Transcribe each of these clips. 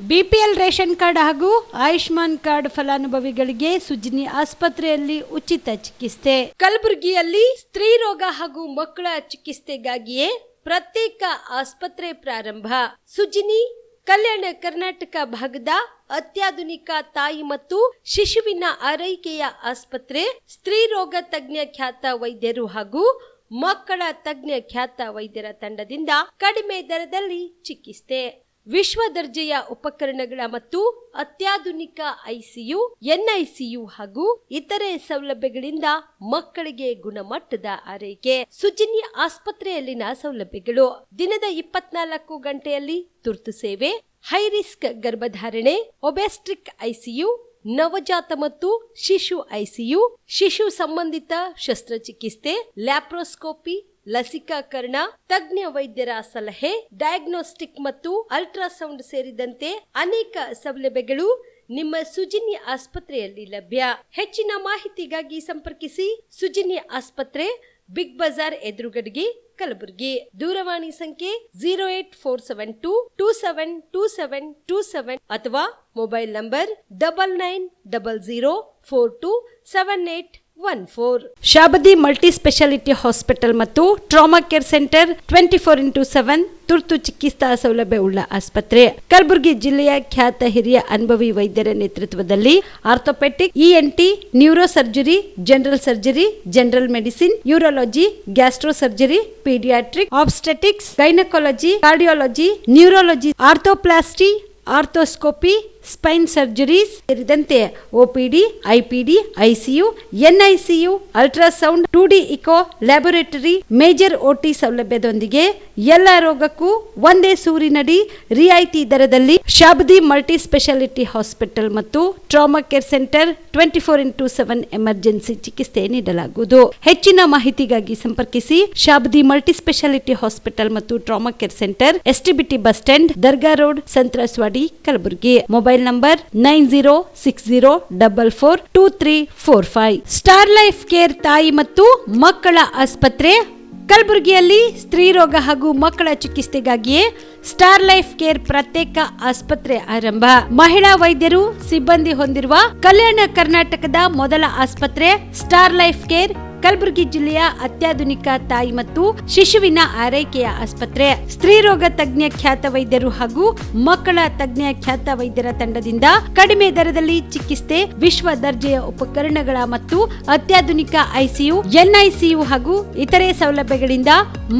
BPL ration card ಹಾಗೂ Ayushman card ಫಲಾನುಭವಿಗಳಿಗೆ ಸುಜಿನಿ ಆಸ್ಪತ್ರೆಯಲ್ಲಿ ಉಚಿತ ಚಿಕಿತ್ಸೆ. ಕಲಬುರಗಿಯಲ್ಲಿ ಸ್ತ್ರೀ ರೋಗ ಹಾಗೂ ಮಕ್ಕಳ ಚಿಕಿತ್ಸೆಗಾಗಿಯೇ ಪ್ರತ್ಯೇಕ ಆಸ್ಪತ್ರೆ ಪ್ರಾರಂಭ. ಸುಜಿನಿ ಕಲ್ಯಾಣ ಕರ್ನಾಟಕ ಭಾಗದ ಅತ್ಯಾಧುನಿಕ ತಾಯಿ ಮತ್ತು ಶಿಶುವಿನ ಆರೈಕೆಯ ಆಸ್ಪತ್ರೆ. ಸ್ತ್ರೀ ರೋಗ ತಜ್ಞ ಖ್ಯಾತ ವೈದ್ಯರು ಹಾಗೂ ಮಕ್ಕಳ ತಜ್ಞ ಖ್ಯಾತ ವೈದ್ಯರ ತಂಡದಿಂದ ಕಡಿಮೆ ದರದಲ್ಲಿ ಚಿಕಿತ್ಸೆ, ವಿಶ್ವ ದರ್ಜೆಯ ಉಪಕರಣಗಳ ಮತ್ತು ಅತ್ಯಾಧುನಿಕ ಐಸಿಯು, ಎನ್ಐಸಿಯು ಹಾಗೂ ಇತರೆ ಸೌಲಭ್ಯಗಳಿಂದ ಮಕ್ಕಳಿಗೆ ಗುಣಮಟ್ಟದ ಆರೈಕೆ. ಸುಜಿನಿ ಆಸ್ಪತ್ರೆಯಲ್ಲಿನ ಸೌಲಭ್ಯಗಳು: ದಿನದ 24 ಗಂಟೆಯಲ್ಲಿ ತುರ್ತು ಸೇವೆ, ಹೈ ರಿಸ್ಕ್ ಗರ್ಭಧಾರಣೆ, ಒಬೆಸ್ಟ್ರಿಕ್ ಐಸಿಯು, ನವಜಾತ ಮತ್ತು ಶಿಶು ಐಸಿಯು, ಶಿಶು ಸಂಬಂಧಿತ ಶಸ್ತ್ರಚಿಕಿತ್ಸೆ, ಲ್ಯಾಪ್ರೋಸ್ಕೋಪಿ, ಲಸಿಕಾಕರಣ, ತಜ್ಞ ವೈದ್ಯರ ಸಲಹೆ, ಡಯಾಗ್ನೋಸ್ಟಿಕ್ ಮತ್ತು ಅಲ್ಟ್ರಾಸೌಂಡ್ ಸೇರಿದಂತೆ ಅನೇಕ ಸೌಲಭ್ಯಗಳು ನಿಮ್ಮ ಸುಜಿನಿ ಆಸ್ಪತ್ರೆಯಲ್ಲಿ ಲಭ್ಯ. ಹೆಚ್ಚಿನ ಮಾಹಿತಿಗಾಗಿ ಸಂಪರ್ಕಿಸಿ ಸುಜಿನಿ ಆಸ್ಪತ್ರೆ, ಬಿಗ್ ಬಜಾರ್ ಎದುರುಗಡೆಗೆ, ಕಲಬುರಗಿ. ದೂರವಾಣಿ ಸಂಖ್ಯೆ 08472 272727 ಅಥವಾ mobile number 9900427814. Shabadi multi speciality hospital ಮತ್ತು ಟ್ರಾಮಾ ಕೇರ್ ಸೆಂಟರ್ 24x7 ತುರ್ತು ಚಿಕಿತ್ಸಾ ಸೌಲಭ್ಯ ಉಳ್ಳ ಆಸ್ಪತ್ರೆ. ಕಲಬುರಗಿ ಜಿಲ್ಲೆಯ ಖ್ಯಾತ ಹಿರಿಯ ಅನುಭವಿ ವೈದ್ಯರ ನೇತೃತ್ವದಲ್ಲಿ orthopaedic, ENT, neuro surgery, general surgery, general medicine, urology, gastro surgery, paediatric, obstetrics, gynaecology, cardiology, neurology, arthroplasty, arthroscopy, spine surgeries ಸೇರಿದಂತೆ OPD, IPD, ICU, NICU, ultrasound, 2D echo, laboratory, major OT ಸೌಲಭ್ಯದೊಂದಿಗೆ ಎಲ್ಲ ರೋಗಕ್ಕೂ ಒಂದೇ ಸೂರಿನಡಿ ರಿಯಾಯಿತಿ ದರದಲ್ಲಿ ಶಾಬದಿ ಮಲ್ಟಿ ಸ್ಪೆಷಾಲಿಟಿ ಹಾಸ್ಪಿಟಲ್ ಮತ್ತು trauma care centre 24x7 emergency ಚಿಕಿತ್ಸೆ ನೀಡಲಾಗುವುದು. ಹೆಚ್ಚಿನ ಮಾಹಿತಿಗಾಗಿ ಸಂಪರ್ಕಿಸಿ ಶಾಬದಿ ಮಲ್ಟಿ ಸ್ಪೆಷಾಲಿಟಿ ಹಾಸ್ಪಿಟಲ್ ಮತ್ತು trauma care centre, STBT bus stand, Dargah road, ಸಂತ್ರಸ್ವಾಡಿ, Kalaburagi. Mobile number 9060442345. Star life care ತಾಯಿ ಮತ್ತು ಮಕ್ಕಳ ಆಸ್ಪತ್ರೆ. ಕಲಬುರಗಿಯಲ್ಲಿ ಸ್ತ್ರೀ ರೋಗ ಹಾಗೂ ಮಕ್ಕಳ ಚಿಕಿತ್ಸೆಗಾಗಿಯೇ ಸ್ಟಾರ್ ಲೈಫ್ ಕೇರ್ ಪ್ರತ್ಯೇಕ ಆಸ್ಪತ್ರೆ ಆರಂಭ. ಮಹಿಳಾ ವೈದ್ಯರು ಸಿಬ್ಬಂದಿ ಹೊಂದಿರುವ ಕಲ್ಯಾಣ ಕರ್ನಾಟಕದ ಮೊದಲ ಆಸ್ಪತ್ರೆ ಸ್ಟಾರ್ ಲೈಫ್ ಕೇರ್ ಕಲಬುರಗಿ ಜಿಲ್ಲೆಯ ಅತ್ಯಾಧುನಿಕ ತಾಯಿ ಮತ್ತು ಶಿಶುವಿನ ಆರೈಕೆಯ ಆಸ್ಪತ್ರೆ. ಸ್ತ್ರೀ ರೋಗ ತಜ್ಞ ಖ್ಯಾತ ವೈದ್ಯರು ಹಾಗೂ ಮಕ್ಕಳ ತಜ್ಞ ಖ್ಯಾತ ವೈದ್ಯರ ತಂಡದಿಂದ ಕಡಿಮೆ ದರದಲ್ಲಿ ಚಿಕಿತ್ಸೆ, ವಿಶ್ವ ದರ್ಜೆಯ ಉಪಕರಣಗಳ ಮತ್ತು ಅತ್ಯಾಧುನಿಕ ಐಸಿಯು, ಎನ್ಐಸಿಯು ಹಾಗೂ ಇತರೆ ಸೌಲಭ್ಯಗಳಿಂದ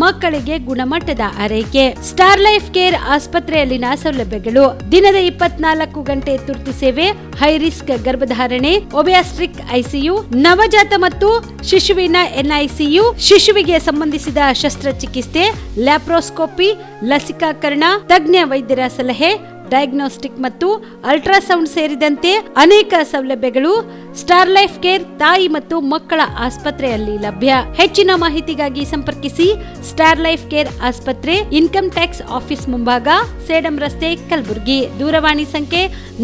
ಮಕ್ಕಳಿಗೆ ಗುಣಮಟ್ಟದ ಆರೈಕೆ. ಸ್ಟಾರ್ ಲೈಫ್ ಕೇರ್ ಆಸ್ಪತ್ರೆಯಲ್ಲಿನ ಸೌಲಭ್ಯಗಳು: ದಿನದ 24 ಗಂಟೆ ತುರ್ತು ಸೇವೆ, ಹೈ ರಿಸ್ಕ್ ಗರ್ಭಧಾರಣೆ, ಒಬೆಸ್ಟ್ರಿಕ್ ಐಸಿಯು, ನವಜಾತ ಮತ್ತು ಶಿಶುವಿನ ಎನ್ಐಸಿಯು, ಶಿಶುವಿಗೆ ಸಂಬಂಧಿಸಿದ ಶಸ್ತ್ರಚಿಕಿತ್ಸೆ, ಲ್ಯಾಪ್ರೋಸ್ಕೋಪಿ, ಲಸಿಕಾಕರಣ, ತಜ್ಞ ವೈದ್ಯರ ಸಲಹೆ, ಡಯಾಗ್ನೋಸ್ಟಿಕ್ ಮತ್ತು ಅಲ್ಟ್ರಾಸೌಂಡ್ ಸೇರಿದಂತೆ ಅನೇಕ ಸೌಲಭ್ಯಗಳು ಸ್ಟಾರ್ ಲೈಫ್ ಕೇರ್ ತಾಯಿ ಮತ್ತು ಮಕ್ಕಳ ಆಸ್ಪತ್ರೆಯಲ್ಲಿ ಲಭ್ಯ. ಹೆಚ್ಚಿನ ಮಾಹಿತಿಗಾಗಿ ಸಂಪರ್ಕಿಸಿ ಸ್ಟಾರ್ ಲೈಫ್ ಕೇರ್ ಆಸ್ಪತ್ರೆ, ಇನ್ಕಮ್ ಟ್ಯಾಕ್ಸ್ ಆಫೀಸ್ ಮುಂಭಾಗ, ಸೇಡಂ ರಸ್ತೆ, ಕಲಬುರಗಿ. ದೂರವಾಣಿ ಸಂಖ್ಯೆ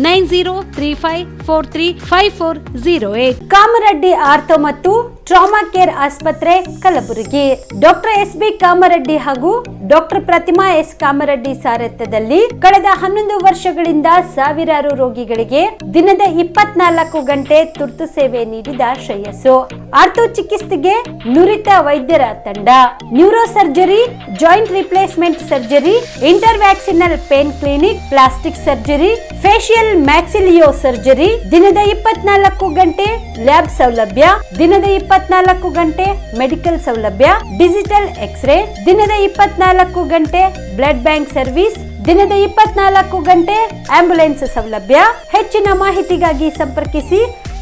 9035435408. ಕಾಮರೆಡ್ಡಿ ಆರ್ಥೋ ಮತ್ತು ಟ್ರಾಮಾ ಕೇರ್ ಆಸ್ಪತ್ರೆ, ಕಲಬುರಗಿ. Doctor S B. ಕಾಮರೆಡ್ಡಿ ಹಾಗೂ ಡಾಕ್ಟರ್ ಪ್ರತಿಮಾ ಎಸ್. ಕಾಮರೆಡ್ಡಿ ಸಾರಥ್ಯದಲ್ಲಿ ಕಳೆದ 11 ವರ್ಷಗಳಿಂದ ಸಾವಿರಾರು ರೋಗಿಗಳಿಗೆ ದಿನದ 24 ಗಂಟೆ ತುರ್ತು ಸೇವೆ ನೀಡಿದ ಶ್ರೇಯಸ್ಸು. ಆರ್ಥೋ ಚಿಕಿತ್ಸೆಗೆ ನುರಿತ ವೈದ್ಯರ ತಂಡ, neuro surgery, joint replacement surgery, interventional pain clinic, plastic surgery, facial maxillo surgery, ದಿನದ 24 ಗಂಟೆ ಲ್ಯಾಬ್ ಸೌಲಭ್ಯ, ದಿನದ 24 ಗಂಟೆ ಮೆಡಿಕಲ್ ಸೌಲಭ್ಯ, ಡಿಜಿಟಲ್ ಎಕ್ಸ್ರೇ, ದಿನದ 24 ಗಂಟೆ ಬ್ಲಡ್ ಬ್ಯಾಂಕ್ ಸರ್ವಿಸ್, ದಿನದ 24 ಗಂಟೆ ಆಂಬ್ಯುಲೆನ್ಸ್ ಸೌಲಭ್ಯ. ಹೆಚ್ಚಿನ ಮಾಹಿತಿಗಾಗಿ ಸಂಪರ್ಕಿಸಿ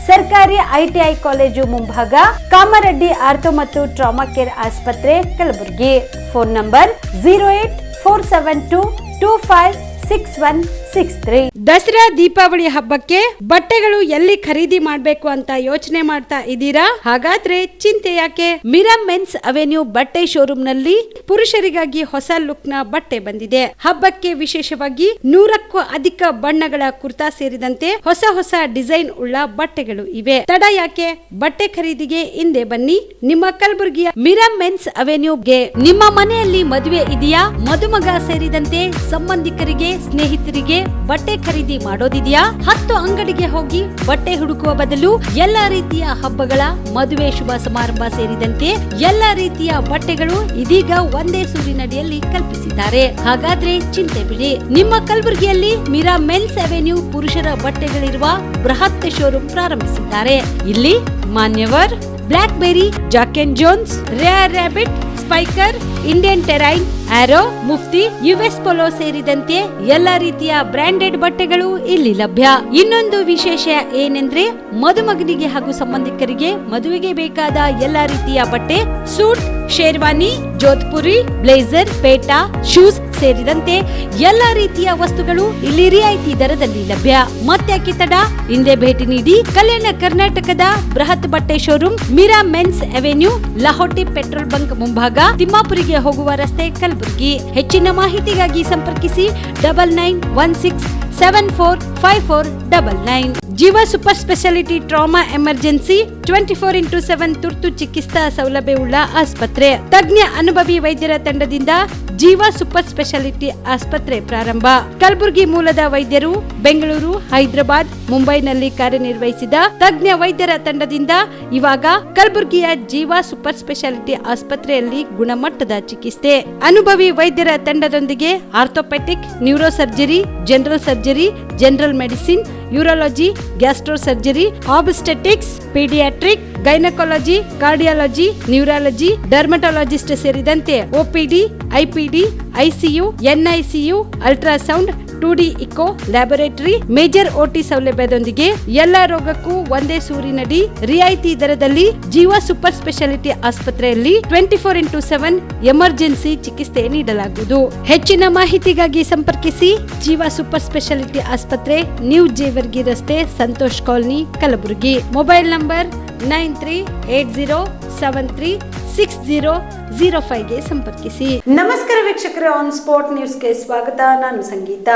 ಸರ್ಕಾರಿ ಐಟಿಐ ಕಾಲೇಜು ಮುಂಭಾಗ, ಕಾಮರೆಡ್ಡಿ ಆರ್ಥೋ ಮತ್ತು ಟ್ರಾಮಾ ಕೇರ್ ಆಸ್ಪತ್ರೆ, ಕಲಬುರಗಿ. Phone number 08472256163. ದಸರಾ ದೀಪಾವಳಿ ಹಬ್ಬಕ್ಕೆ ಬಟ್ಟೆಗಳು ಎಲ್ಲಿ ಖರೀದಿ ಮಾಡಬೇಕು ಅಂತ ಯೋಚನೆ ಮಾಡ್ತಾ ಇದ್ದೀರಾ? ಹಾಗಾದ್ರೆ ಚಿಂತೆ ಯಾಕೆ? ಮಿರಾಮ್ ಮೆನ್ಸ್ ಅವೆನ್ಯೂ ಬಟ್ಟೆ ಶೋರೂಮ್ ನಲ್ಲಿ ಪುರುಷರಿಗಾಗಿ ಹೊಸ ಲುಕ್ ನ ಬಟ್ಟೆ ಬಂದಿದೆ. ಹಬ್ಬಕ್ಕೆ ವಿಶೇಷವಾಗಿ 100ಕ್ಕೂ ಅಧಿಕ ಬಣ್ಣಗಳ ಕುರ್ತಾ ಸೇರಿದಂತೆ ಹೊಸ ಹೊಸ ಡಿಸೈನ್ ಉಳ್ಳ ಬಟ್ಟೆಗಳು ಇವೆ. ತಡ ಯಾಕೆ? ಬಟ್ಟೆ ಖರೀದಿಗೆ ಹಿಂದೆ ಬನ್ನಿ ನಿಮ್ಮ ಕಲಬುರಗಿಯ ಮಿರಾಮ್ ಮೆನ್ಸ್ ಅವೆನ್ಯೂಗೆ. ನಿಮ್ಮ ಮನೆಯಲ್ಲಿ ಮದುವೆ ಇದೆಯಾ? ಮದುಮಗ ಸೇರಿದಂತೆ ಸಂಬಂಧಿಕರಿಗೆ, ಸ್ನೇಹಿತರಿಗೆ ನಿಮಗೆ ಬಟ್ಟೆ ಖರೀದಿ ಮಾಡೋದಿದೆಯಾ? 10 ಅಂಗಡಿಗೆ ಹೋಗಿ ಬಟ್ಟೆ ಹುಡುಕುವ ಬದಲು ಎಲ್ಲಾ ರೀತಿಯ ಹಬ್ಬಗಳ, ಮದುವೆ, ಶುಭ ಸಮಾರಂಭ ಸೇರಿದಂತೆ ಎಲ್ಲಾ ರೀತಿಯ ಬಟ್ಟೆಗಳು ಇದೀಗ ಒಂದೇ ಸೂರಿನಡಿಯಲ್ಲಿ ಕಲ್ಪಿಸಿದ್ದಾರೆ. ಹಾಗಾದ್ರೆ ಚಿಂತೆ ಬಿಡಿ. ನಿಮ್ಮ ಕಲಬುರಗಿಯಲ್ಲಿ ಮೀರಾ ಮೆನ್ಸ್ ಅವೆನ್ಯೂ ಪುರುಷರ ಬಟ್ಟೆಗಳಿರುವ ಬೃಹತ್ ಶೋರೂಮ್ ಪ್ರಾರಂಭಿಸಿದ್ದಾರೆ. ಇಲ್ಲಿ Manyavar, Blackberry, Jack and Jones, Rare Rabbit, Spykar, Indian Terrain, Arrow, Mufti, US Polo ಸೇರಿದಂತೆ ಎಲ್ಲಾ ರೀತಿಯ ಬ್ರಾಂಡೆಡ್ ಬಟ್ಟೆಗಳು ಇಲ್ಲಿ ಲಭ್ಯ. ಇನ್ನೊಂದು ವಿಶೇಷ ಏನೆಂದ್ರೆ ಮದುಮಗನಿಗೆ ಹಾಗೂ ಸಂಬಂಧಿಕರಿಗೆ ಮದುವೆಗೆ ಬೇಕಾದ ಎಲ್ಲಾ ರೀತಿಯ ಬಟ್ಟೆ, ಸೂಟ್, ಶೇರ್ವಾನಿ, ಜೋಧ್ಪುರಿ, ಬ್ಲೇಸರ್, ಪೇಟಾ, ಶೂಸ್ ಸೇರಿದಂತೆ ಎಲ್ಲಾ ರೀತಿಯ ವಸ್ತುಗಳು ಇಲ್ಲಿ ರಿಯಾಯಿತಿ ದರದಲ್ಲಿ ಲಭ್ಯ. ಮತ್ತ್ಯಾಕೆ ತಡ? ಹಿಂದೆ ಭೇಟಿ ನೀಡಿ. ಕಲ್ಯಾಣ ಕರ್ನಾಟಕದ ಬೃಹತ್ ಬಟ್ಟೆ showroom Meera men's avenue, Lahoti petrol bunk ಮುಂಭಾಗ, ತಿಮ್ಮಾಪುರಿಗೆ ಹೋಗುವ ರಸ್ತೆ, ಕಲಬುರಗಿ. ಹೆಚ್ಚಿನ ಮಾಹಿತಿಗಾಗಿ ಸಂಪರ್ಕಿಸಿ 9916745499. ಜೀವ super speciality trauma emergency 24x7 ತುರ್ತು ಚಿಕಿತ್ಸಾ ಸೌಲಭ್ಯವುಳ್ಳ ಆಸ್ಪತ್ರೆ. ತಜ್ಞ ಅನುಭವಿ ವೈದ್ಯರ ತಂಡದಿಂದ ಜೀವ ಸೂಪರ್ ಸ್ಪೆಷಾಲಿಟಿ ಆಸ್ಪತ್ರೆ ಪ್ರಾರಂಭ. ಕಲಬುರಗಿ ಮೂಲದ ವೈದ್ಯರು ಬೆಂಗಳೂರು, ಹೈದರಾಬಾದ್, ಮುಂಬೈನಲ್ಲಿ ಕಾರ್ಯನಿರ್ವಹಿಸಿದ ತಜ್ಞ ವೈದ್ಯರ ತಂಡದಿಂದ ಇವಾಗ ಕಲಬುರಗಿಯ ಜೀವ ಸೂಪರ್ ಸ್ಪೆಷಾಲಿಟಿ ಆಸ್ಪತ್ರೆಯಲ್ಲಿ ಗುಣಮಟ್ಟದ ಚಿಕಿತ್ಸೆ. ಅನುಭವಿ ವೈದ್ಯರ ತಂಡದೊಂದಿಗೆ orthopaedic, neuro surgery, general surgery, general medicine, urology, gastro surgery, obstetrics, paediatric, gynaecology, cardiology, neurology, dermatologist ಸೇರಿದಂತೆ OPD, IPD, ICU, NICU, ultrasound, 2D echo, laboratory, major OT ಸೌಲಭ್ಯದೊಂದಿಗೆ ಎಲ್ಲಾ ರೋಗಕ್ಕೂ ಒಂದೇ ಸೂರಿನಡಿ ರಿಯಾಯಿತಿ ದರದಲ್ಲಿ ಜೀವ ಸೂಪರ್ ಸ್ಪೆಷಾಲಿಟಿ ಆಸ್ಪತ್ರೆಯಲ್ಲಿ 24x7 ಎಮರ್ಜೆನ್ಸಿ ಚಿಕಿತ್ಸೆ ನೀಡಲಾಗುವುದು. ಹೆಚ್ಚಿನ ಮಾಹಿತಿಗಾಗಿ ಸಂಪರ್ಕಿಸಿ ಜೀವ ಸೂಪರ್ ಸ್ಪೆಷಾಲಿಟಿ ಆಸ್ಪತ್ರೆ, ನ್ಯೂ ಜೇವರ್ಗಿ ರಸ್ತೆ, Santosh colony, Kalaburagi. Mobile number 9380736005ಗೆ ಸಂಪರ್ಕಿಸಿ. ನಮಸ್ಕಾರ ವೀಕ್ಷಕರೇ, ಆನ್ ಸ್ಪಾಟ್ ನ್ಯೂಸ್ಗೆ ಸ್ವಾಗತ. ನಾನು ಸಂಗೀತ.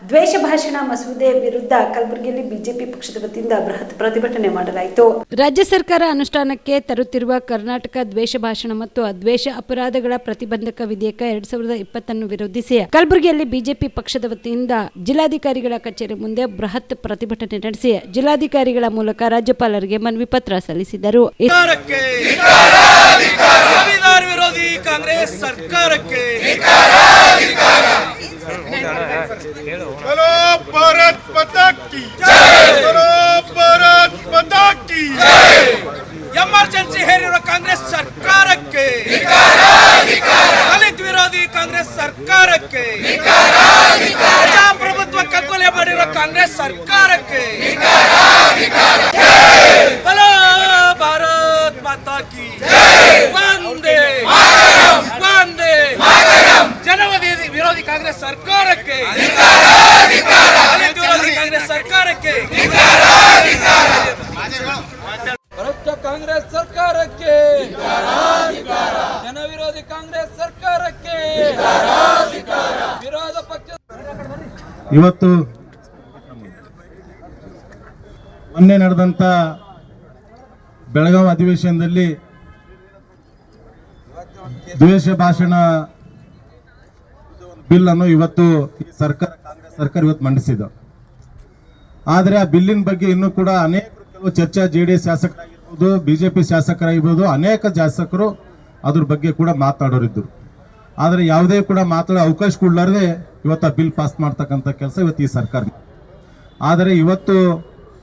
ದ್ವೇಷ ಭಾಷಣ ಮಸೂದೆ ವಿರುದ್ಧ ಕಲಬುರಗಿಯಲ್ಲಿ ಬಿಜೆಪಿ ಪಕ್ಷದ ವತಿಯಿಂದ ಬೃಹತ್ ಪ್ರತಿಭಟನೆ ಮಾಡಲಾಯಿತು. ರಾಜ್ಯ ಸರ್ಕಾರ ಅನುಷ್ಠಾನಕ್ಕೆ ತರುತ್ತಿರುವ ಕರ್ನಾಟಕ ದ್ವೇಷ ಭಾಷಣ ಮತ್ತು ಅದ್ವೇಷ ಅಪರಾಧಗಳ ಪ್ರತಿಬಂಧಕ ವಿಧೇಯಕ 2020 ವಿರೋಧಿಸಿ ಕಲಬುರಗಿಯಲ್ಲಿ ಬಿಜೆಪಿ ಪಕ್ಷದ ವತಿಯಿಂದ ಜಿಲ್ಲಾಧಿಕಾರಿಗಳ ಕಚೇರಿ ಮುಂದೆ ಬೃಹತ್ ಪ್ರತಿಭಟನೆ ನಡೆಸಿ ಜಿಲ್ಲಾಧಿಕಾರಿಗಳ ಮೂಲಕ ರಾಜ್ಯಪಾಲರಿಗೆ ಮನವಿ ಪತ್ರ ಸಲ್ಲಿಸಿದರು. ಸಂವಿಧಾನ ವಿರೋಧಿ ಕಾಂಗ್ರೆಸ್ ಸರ್ಕಾರಕ್ಕೆ बोलो भारत माता की जय, बोलो भारत माता की जय. ಎಮರ್ಜೆನ್ಸಿ ಹೇರಿರುವ ಕಾಂಗ್ರೆಸ್ ಸರ್ಕಾರಕ್ಕೆ ದಲಿತ ವಿರೋಧಿ ಕಾಂಗ್ರೆಸ್ ಸರ್ಕಾರಕ್ಕೆ, ಪ್ರಜಾಪ್ರಭುತ್ವ ಕಗ್ಗೊಲೆ ಮಾಡಿರುವ ಕಾಂಗ್ರೆಸ್ ಸರ್ಕಾರಕ್ಕೆ बोलो भारत माता की जय. ವಂದೇ ವಂದೇ ಜನವಾದಿ ವಿರೋಧಿ ಕಾಂಗ್ರೆಸ್ ಸರ್ಕಾರಕ್ಕೆ, ದಲಿತ ವಿರೋಧಿ ಕಾಂಗ್ರೆಸ್ ಸರ್ಕಾರಕ್ಕೆ, ಭ್ರಷ್ಟ ಕಾಂಗ್ರೆಸ್ ಸರ್ಕಾರಕ್ಕೆ, ಜನ ವಿರೋಧಿ ಕಾಂಗ್ರೆಸ್ ಸರ್ಕಾರಕ್ಕೆ, ವಿರೋಧ ಪಕ್ಷ. ಇವತ್ತು ಮೊನ್ನೆ ನಡೆದಂತ ಬೆಳಗಾವಿ ಅಧಿವೇಶನದಲ್ಲಿ ದ್ವೇಷ ಭಾಷಣ ಬಿಲ್ ಅನ್ನು ಇವತ್ತು ಕಾಂಗ್ರೆಸ್ ಸರ್ಕಾರ ಇವತ್ತು ಮಂಡಿಸಿದ. ಆದರೆ ಆ ಬಿಲ್ಲಿನ ಬಗ್ಗೆ ಇನ್ನೂ ಕೂಡ ಅನೇಕ ಕೆಲವು ಚರ್ಚಾ ಜೆಡಿಎಸ್ ಶಾಸಕರಾಗಿರ್ಬೋದು, ಬಿಜೆಪಿ ಶಾಸಕರಾಗಿರ್ಬೋದು, ಅನೇಕ ಶಾಸಕರು ಅದ್ರ ಬಗ್ಗೆ ಕೂಡ ಮಾತಾಡೋರಿದ್ರು. ಆದರೆ ಯಾವುದೇ ಕೂಡ ಮಾತಾಡೋ ಅವಕಾಶ ಕೊಡ್ಲಾರ್ದೆ ಇವತ್ತು ಆ ಬಿಲ್ ಪಾಸ್ ಮಾಡ್ತಕ್ಕಂಥ ಕೆಲಸ ಇವತ್ತು ಈ ಸರ್ಕಾರ. ಆದರೆ ಇವತ್ತು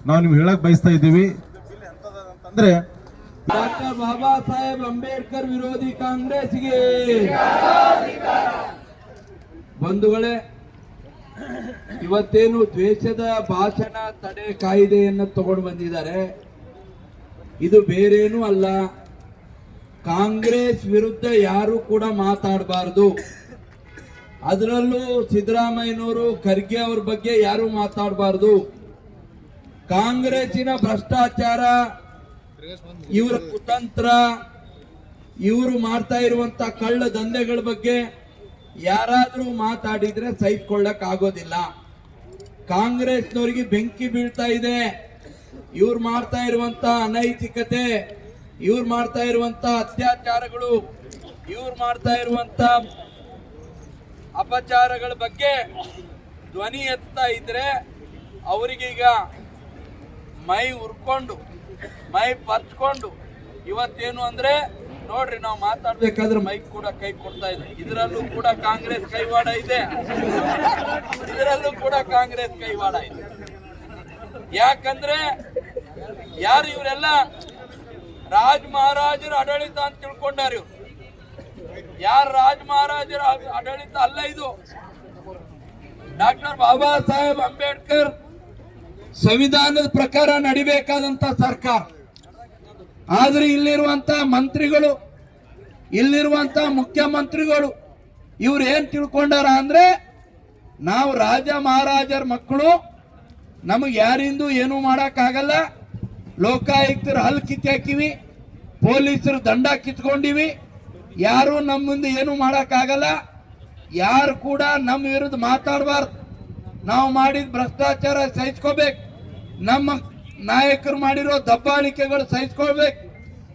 ನಾವು ನಿಮ್ಗೆ ಹೇಳಕ್ ಬಯಸ್ತಾ ಇದ್ದೀವಿ, ಅಂತಂದ್ರೆ ಡಾಕ್ಟರ್ ಬಾಬಾ ಸಾಹೇಬ್ ಅಂಬೇಡ್ಕರ್ ವಿರೋಧಿ ಕಾಂಗ್ರೆಸ್ಗೆ ಬಂಧುಗಳೇ, ಇವತ್ತೇನು ದ್ವೇಷದ ಭಾಷಣ ತಡೆ ಕಾಯ್ದೆಯನ್ನು ತಗೊಂಡು ಬಂದಿದ್ದಾರೆ, ಇದು ಬೇರೇನೂ ಅಲ್ಲ. ಕಾಂಗ್ರೆಸ್ ವಿರುದ್ಧ ಯಾರು ಕೂಡ ಮಾತಾಡಬಾರ್ದು. ಅದರಲ್ಲೂ ಸಿದ್ದರಾಮಯ್ಯನವರು, ಖರ್ಗೆ ಅವ್ರ ಬಗ್ಗೆ ಯಾರು ಮಾತಾಡಬಾರ್ದು. ಕಾಂಗ್ರೆಸ್ಸಿನ ಭ್ರಷ್ಟಾಚಾರ, ಇವರ ಕುತಂತ್ರ, ಇವರು ಮಾಡ್ತಾ ಇರುವಂತ ಕಳ್ಳ ದಂಧೆಗಳ ಬಗ್ಗೆ ಯಾರಾದ್ರೂ ಮಾತಾಡಿದ್ರೆ ಸಹಿಸಿಕೊಳ್ಳಕ್ ಆಗೋದಿಲ್ಲ. ಕಾಂಗ್ರೆಸ್ನವರಿಗೆ ಬೆಂಕಿ ಬೀಳ್ತಾ ಇದೆ. ಇವ್ರು ಮಾಡ್ತಾ ಇರುವಂತ ಅನೈತಿಕತೆ, ಇವ್ರು ಮಾಡ್ತಾ ಇರುವಂತ ಅತ್ಯಾಚಾರಗಳು, ಇವ್ರು ಮಾಡ್ತಾ ಇರುವಂತ ಅಪಚಾರಗಳ ಬಗ್ಗೆ ಧ್ವನಿ ಎತ್ತಾ ಇದ್ರೆ ಅವರಿಗೀಗ ಮೈ ಉರ್ಕೊಂಡು ಮೈ ಪರ್ಚ್ಕೊಂಡು ಇವತ್ತೇನು ಅಂದ್ರೆ ನೋಡ್ರಿ, ನಾವು ಮಾತಾಡ್ಬೇಕಾದ್ರೆ ಮೈಕ್ ಕೂಡ ಕೈ ಕೊಡ್ತಾ ಇದೆ. ಇದರಲ್ಲೂ ಕೂಡ ಕಾಂಗ್ರೆಸ್ ಕೈವಾಡ ಇದೆ, ಇದರಲ್ಲೂ ಕೂಡ ಕಾಂಗ್ರೆಸ್ ಕೈವಾಡ ಇದೆ. ಯಾಕಂದ್ರೆ ಯಾರು ಇವರೆಲ್ಲ ರಾಜ ಮಹಾರಾಜರ ಆಡಳಿತ ಅಂತ ತಿಳ್ಕೊಂಡಾರ. ಇವ್ರು ಯಾರು ರಾಜ ಮಹಾರಾಜರ ಆಡಳಿತ ಅಲ್ಲ, ಇದು ಡಾಕ್ಟರ್ ಬಾಬಾ ಸಾಹೇಬ್ ಅಂಬೇಡ್ಕರ್ ಸಂವಿಧಾನದ ಪ್ರಕಾರ ನಡಿಬೇಕಾದಂತ ಸರ್ಕಾರ. ಆದ್ರೆ ಇಲ್ಲಿರುವಂತ ಮಂತ್ರಿಗಳು, ಇಲ್ಲಿರುವಂತ ಮುಖ್ಯಮಂತ್ರಿಗಳು ಇವ್ರು ಏನ್ ತಿಳ್ಕೊಂಡಾರ ಅಂದ್ರೆ ನಾವು ರಾಜ ಮಹಾರಾಜರ ಮಕ್ಕಳು, ನಮಗೆ ಯಾರಿಂದು ಏನು ಮಾಡಕ್ಕಾಗಲ್ಲ, ಲೋಕಾಯುಕ್ತರ ಹಲ್ ಕಿತ್ತಾಕಿವಿ, ಪೊಲೀಸರು ದಂಡ ಕಿತ್ಕೊಂಡಿವಿ, ಯಾರು ನಮ್ಮ ಮುಂದೆ ಏನು ಮಾಡಕ್ಕಾಗಲ್ಲ, ಯಾರು ಕೂಡ ನಮ್ಮ ವಿರುದ್ಧ ಮಾತಾಡಬಾರ್ದು, ನಾವು ಮಾಡಿದ ಭ್ರಷ್ಟಾಚಾರ ಸಹಿಸ್ಕೋಬೇಕು, ನಮ್ಮ ನಾಯಕರು ಮಾಡಿರೋ ದಬ್ಬಾಳಿಕೆಗಳು ಸಹಿಸ್ಕೊಳ್ಬೇಕು,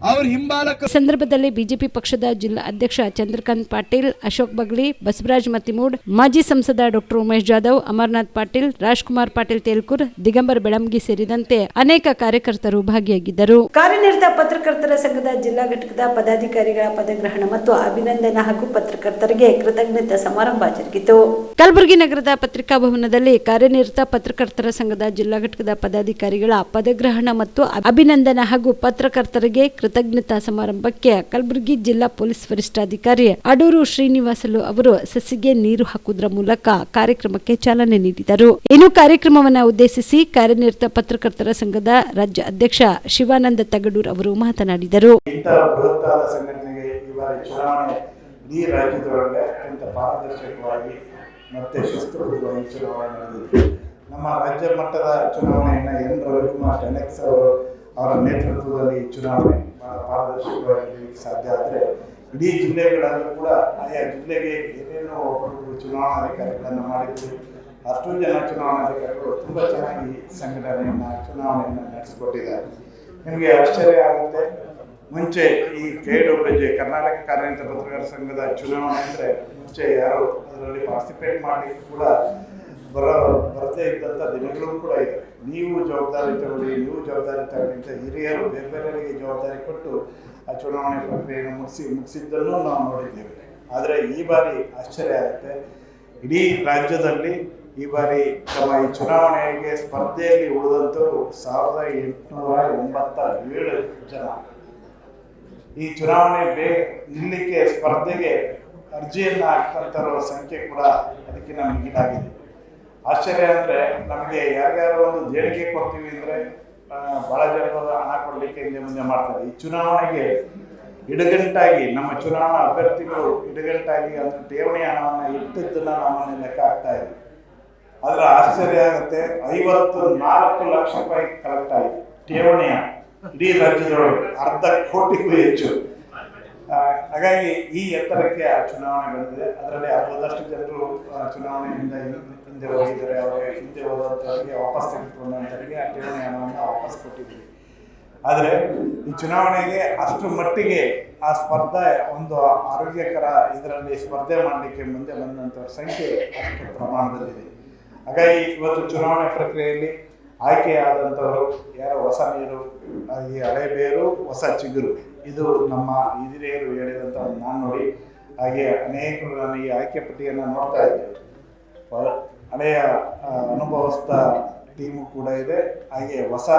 ಅವ್ರ ಹಿಂಬಾಲಕ. ಸಂದರ್ಭದಲ್ಲಿ ಬಿಜೆಪಿ ಪಕ್ಷದ ಜಿಲ್ಲಾ ಅಧ್ಯಕ್ಷ ಚಂದ್ರಕಾಂತ್ ಪಾಟೀಲ್, ಅಶೋಕ್ ಬಗ್ಲಿ, ಬಸವರಾಜ್ ಮತ್ತಿಮೂಡ್, ಮಾಜಿ ಸಂಸದ ಡಾಕ್ಟರ್ ಉಮೇಶ್ ಜಾಧವ್, ಅಮರನಾಥ್ ಪಾಟೀಲ್, ರಾಜ್ಕುಮಾರ್ ಪಾಟೀಲ್ ತೇಲ್ಕೂರ್, ದಿಗಂಬರ್ ಬೆಳಂಗಿ ಸೇರಿದಂತೆ ಅನೇಕ ಕಾರ್ಯಕರ್ತರು ಭಾಗಿಯಾಗಿದ್ದರು. ಕಾರ್ಯನಿರತ ಪತ್ರಕರ್ತರ ಸಂಘದ ಜಿಲ್ಲಾ ಘಟಕದ ಪದಾಧಿಕಾರಿಗಳ ಪದಗ್ರಹಣ ಮತ್ತು ಅಭಿನಂದನಾ ಹಾಗೂ ಪತ್ರಕರ್ತರಿಗೆ ಕೃತಜ್ಞತಾ ಸಮಾರಂಭ ಜರುಗಿತು. ಕಲಬುರಗಿ ನಗರದ ಪತ್ರಿಕಾ ಭವನದಲ್ಲಿ ಕಾರ್ಯನಿರತ ಪತ್ರಕರ್ತರ ಸಂಘದ ಜಿಲ್ಲಾ ಘಟಕದ ಪದಾಧಿಕಾರಿಗಳ ಪದಗ್ರಹಣ ಮತ್ತು ಅಭಿನಂದನಾ ಹಾಗೂ ಪತ್ರಕರ್ತರಿಗೆ ಕೃತಜ್ಞತಾ ಸಮಾರಂಭಕ್ಕೆ ಕಲಬುರಗಿ ಜಿಲ್ಲಾ ಪೊಲೀಸ್ ವರಿಷ್ಠಾಧಿಕಾರಿ ಅಡೂರು ಶ್ರೀನಿವಾಸಲು ಅವರು ಸಸಿಗೆ ನೀರು ಹಾಕುವುದರ ಮೂಲಕ ಕಾರ್ಯಕ್ರಮಕ್ಕೆ ಚಾಲನೆ ನೀಡಿದರು. ಇನ್ನು ಕಾರ್ಯಕ್ರಮವನ್ನು ಉದ್ದೇಶಿಸಿ ಕಾರ್ಯನಿರತ ಪತ್ರಕರ್ತರ ಸಂಘದ ರಾಜ್ಯ ಅಧ್ಯಕ್ಷ ಶಿವಾನಂದ ತಗಡೂರ್ ಅವರು ಮಾತನಾಡಿದರು. ಸಂಘಟನೆಗೆ ಈ ಬಾರಿ ಚುನಾವಣೆ ಈ ರಾಜ್ಯದೊಳಗೆ ಅತ್ಯಂತ ಪಾರದರ್ಶಕವಾಗಿ ಮತ್ತೆ ಶಿಸ್ತುಬದ್ಧವಾಗಿ ಚುನಾವಣೆ ನಡೆದಿದೆ. ನಮ್ಮ ರಾಜ್ಯ ಮಟ್ಟದ ಚುನಾವಣೆಯನ್ನು ಎನ್ ರವಿಕುಮಾರ್ ಟೆನೆಕ್ಸ್ ಅವರ ನೇತೃತ್ವದಲ್ಲಿ ಚುನಾವಣೆ ಬಹಳ ಪಾರದರ್ಶಕವಾಗಿ ಸಾಧ್ಯ. ಆದರೆ ಇಡೀ ಜಿಲ್ಲೆಗಳಲ್ಲೂ ಕೂಡ ಆಯಾ ಜಿಲ್ಲೆಗೆ ಏನೇನೋ ಒಬ್ಬರು ಚುನಾವಣಾಧಿಕಾರಿಗಳನ್ನು ಮಾಡಿದ್ರು. ಅಷ್ಟು ಜನ ಚುನಾವಣಾಧಿಕಾರಿಗಳು ತುಂಬ ಚೆನ್ನಾಗಿ ಚುನಾವಣೆಯನ್ನು ನಡೆಸಿಕೊಟ್ಟಿದ್ದಾರೆ. ನಿಮಗೆ ಆಶ್ಚರ್ಯ ಆಗುತ್ತೆ, ಮುಂಚೆ ಈ KWJ ಕರ್ನಾಟಕ ಕಾರ್ಯನಿರತ ಪತ್ರಕರ್ತರ ಸಂಘದ ಚುನಾವಣೆ ಅಂದರೆ ಮುಂಚೆ ಯಾರು ಅದರಲ್ಲಿ ಪಾರ್ಟಿಸಿಪೇಟ್ ಮಾಡಲಿಕ್ಕೆ ಕೂಡ ಬರದೇ ಇದ್ದಂಥ ದಿನಗಳು ಕೂಡ ಇದೆ. ನೀವು ಜವಾಬ್ದಾರಿ ತಗೊಳ್ಳಿ ಅಂತ ಹಿರಿಯರು ಬೇರೆ ಬೇರೆಯವರಿಗೆ ಜವಾಬ್ದಾರಿ ಕೊಟ್ಟು ಆ ಚುನಾವಣೆ ಪ್ರಕ್ರಿಯೆಯನ್ನು ಮುಗಿಸಿದ್ದನ್ನು ನಾವು ನೋಡಿದ್ದೇವೆ. ಆದರೆ ಈ ಬಾರಿ ಆಶ್ಚರ್ಯ ಆಗುತ್ತೆ, ಇಡೀ ರಾಜ್ಯದಲ್ಲಿ ಈ ಬಾರಿ ತಮ್ಮ ಈ ಚುನಾವಣೆಗೆ ಸ್ಪರ್ಧೆಯಲ್ಲಿ ಉಳಿದಂಥವರು 1897 ಜನ. ಈ ಚುನಾವಣೆ ನಿಲ್ಲಕ್ಕೆ ಸ್ಪರ್ಧೆಗೆ ಅರ್ಜಿಯನ್ನು ಹಾಕ್ತಂಥವ್ರ ಸಂಖ್ಯೆ ಕೂಡ ಅದಕ್ಕಿಂತ ಮಿಗಿಲಾಗಿದೆ. ಆಶ್ಚರ್ಯ ಅಂದರೆ ನಮಗೆ ಯಾರ್ಯಾರು ಒಂದು ದೇಣಿಗೆ ಕೊಡ್ತೀವಿ ಅಂದರೆ ಭಾಳ ಜನರು ಹಣ ಕೊಡಲಿಕ್ಕೆ ಹಿಂದೆ ಮುಂದೆ ಮಾಡ್ತಾರೆ. ಈ ಚುನಾವಣೆಗೆ ಇಡಗಂಟಾಗಿ ನಮ್ಮ ಚುನಾವಣಾ ಅಭ್ಯರ್ಥಿಗಳು ಇಡಗಂಟಾಗಿ ಅಂದರೆ ಠೇವಣಿ ಹಣವನ್ನು ಇಟ್ಟಿದ್ದನ್ನು ನಮ್ಮನ್ನು ಲೆಕ್ಕ ಹಾಕ್ತಾ ಇದ್ವಿ. ಅದರ ಆಶ್ಚರ್ಯ ಆಗುತ್ತೆ, 54 ಲಕ್ಷ ರೂಪಾಯಿ ಕಲೆಕ್ಟ್ ಆಗಿದೆ ಠೇವಣಿ ಹಣ ಇಡೀ ರಾಜ್ಯದೊಳಗೆ, 1/2 ಕೋಟಿಗೂ ಹೆಚ್ಚು. ಹಾಗಾಗಿ ಈ ಎತ್ತರಕ್ಕೆ ಆ ಚುನಾವಣೆ ಬಂದಿದೆ. ಅದರಲ್ಲಿ 60% ಜನರು ಚುನಾವಣೆಯಿಂದ ಹಿಂದೆ ಹೋಗಿದ್ದಾರೆ. ಅವರಿಗೆ ಹಿಂದೆ ಹೋದಂಥವರಿಗೆ ವಾಪಸ್ ತೆಗೆದುಕೊಂಡಂಥವರಿಗೆ ಆ ಠೇವಣಿ ಹಣವನ್ನು ವಾಪಸ್ ಕೊಟ್ಟಿದ್ದೀವಿ. ಆದರೆ ಈ ಚುನಾವಣೆಗೆ ಅಷ್ಟು ಮಟ್ಟಿಗೆ ಆ ಸ್ಪರ್ಧೆ ಒಂದು ಆರೋಗ್ಯಕರ ಇದರಲ್ಲಿ ಸ್ಪರ್ಧೆ ಮಾಡಲಿಕ್ಕೆ ಮುಂದೆ ಬಂದಂಥವ್ರ ಸಂಖ್ಯೆ ಅಷ್ಟು ಪ್ರಮಾಣದಲ್ಲಿದೆ. ಹಾಗಾಗಿ ಇವತ್ತು ಚುನಾವಣೆ ಪ್ರಕ್ರಿಯೆಯಲ್ಲಿ ಆಯ್ಕೆಯಾದಂಥವರು ಯಾರೋ ಹೊಸ ನೀರು, ಈ ಹಳೆ ಬೇರು ಹೊಸ ಚಿಗುರು, ಇದು ನಮ್ಮ ಹಿರಿಯರು ಹೇಳಿದಂಥ ನಾನು ನೋಡಿ. ಹಾಗೆ ಅನೇಕರು ನಾನು ಈ ಆಯ್ಕೆ ಪಟ್ಟಿಯನ್ನು ನೋಡ್ತಾ ಇದ್ದೇವೆ. ಹಳೆಯ ಅನುಭವಸ್ಥ ಟೀಮು ಕೂಡ ಇದೆ, ಹಾಗೆ ಹೊಸ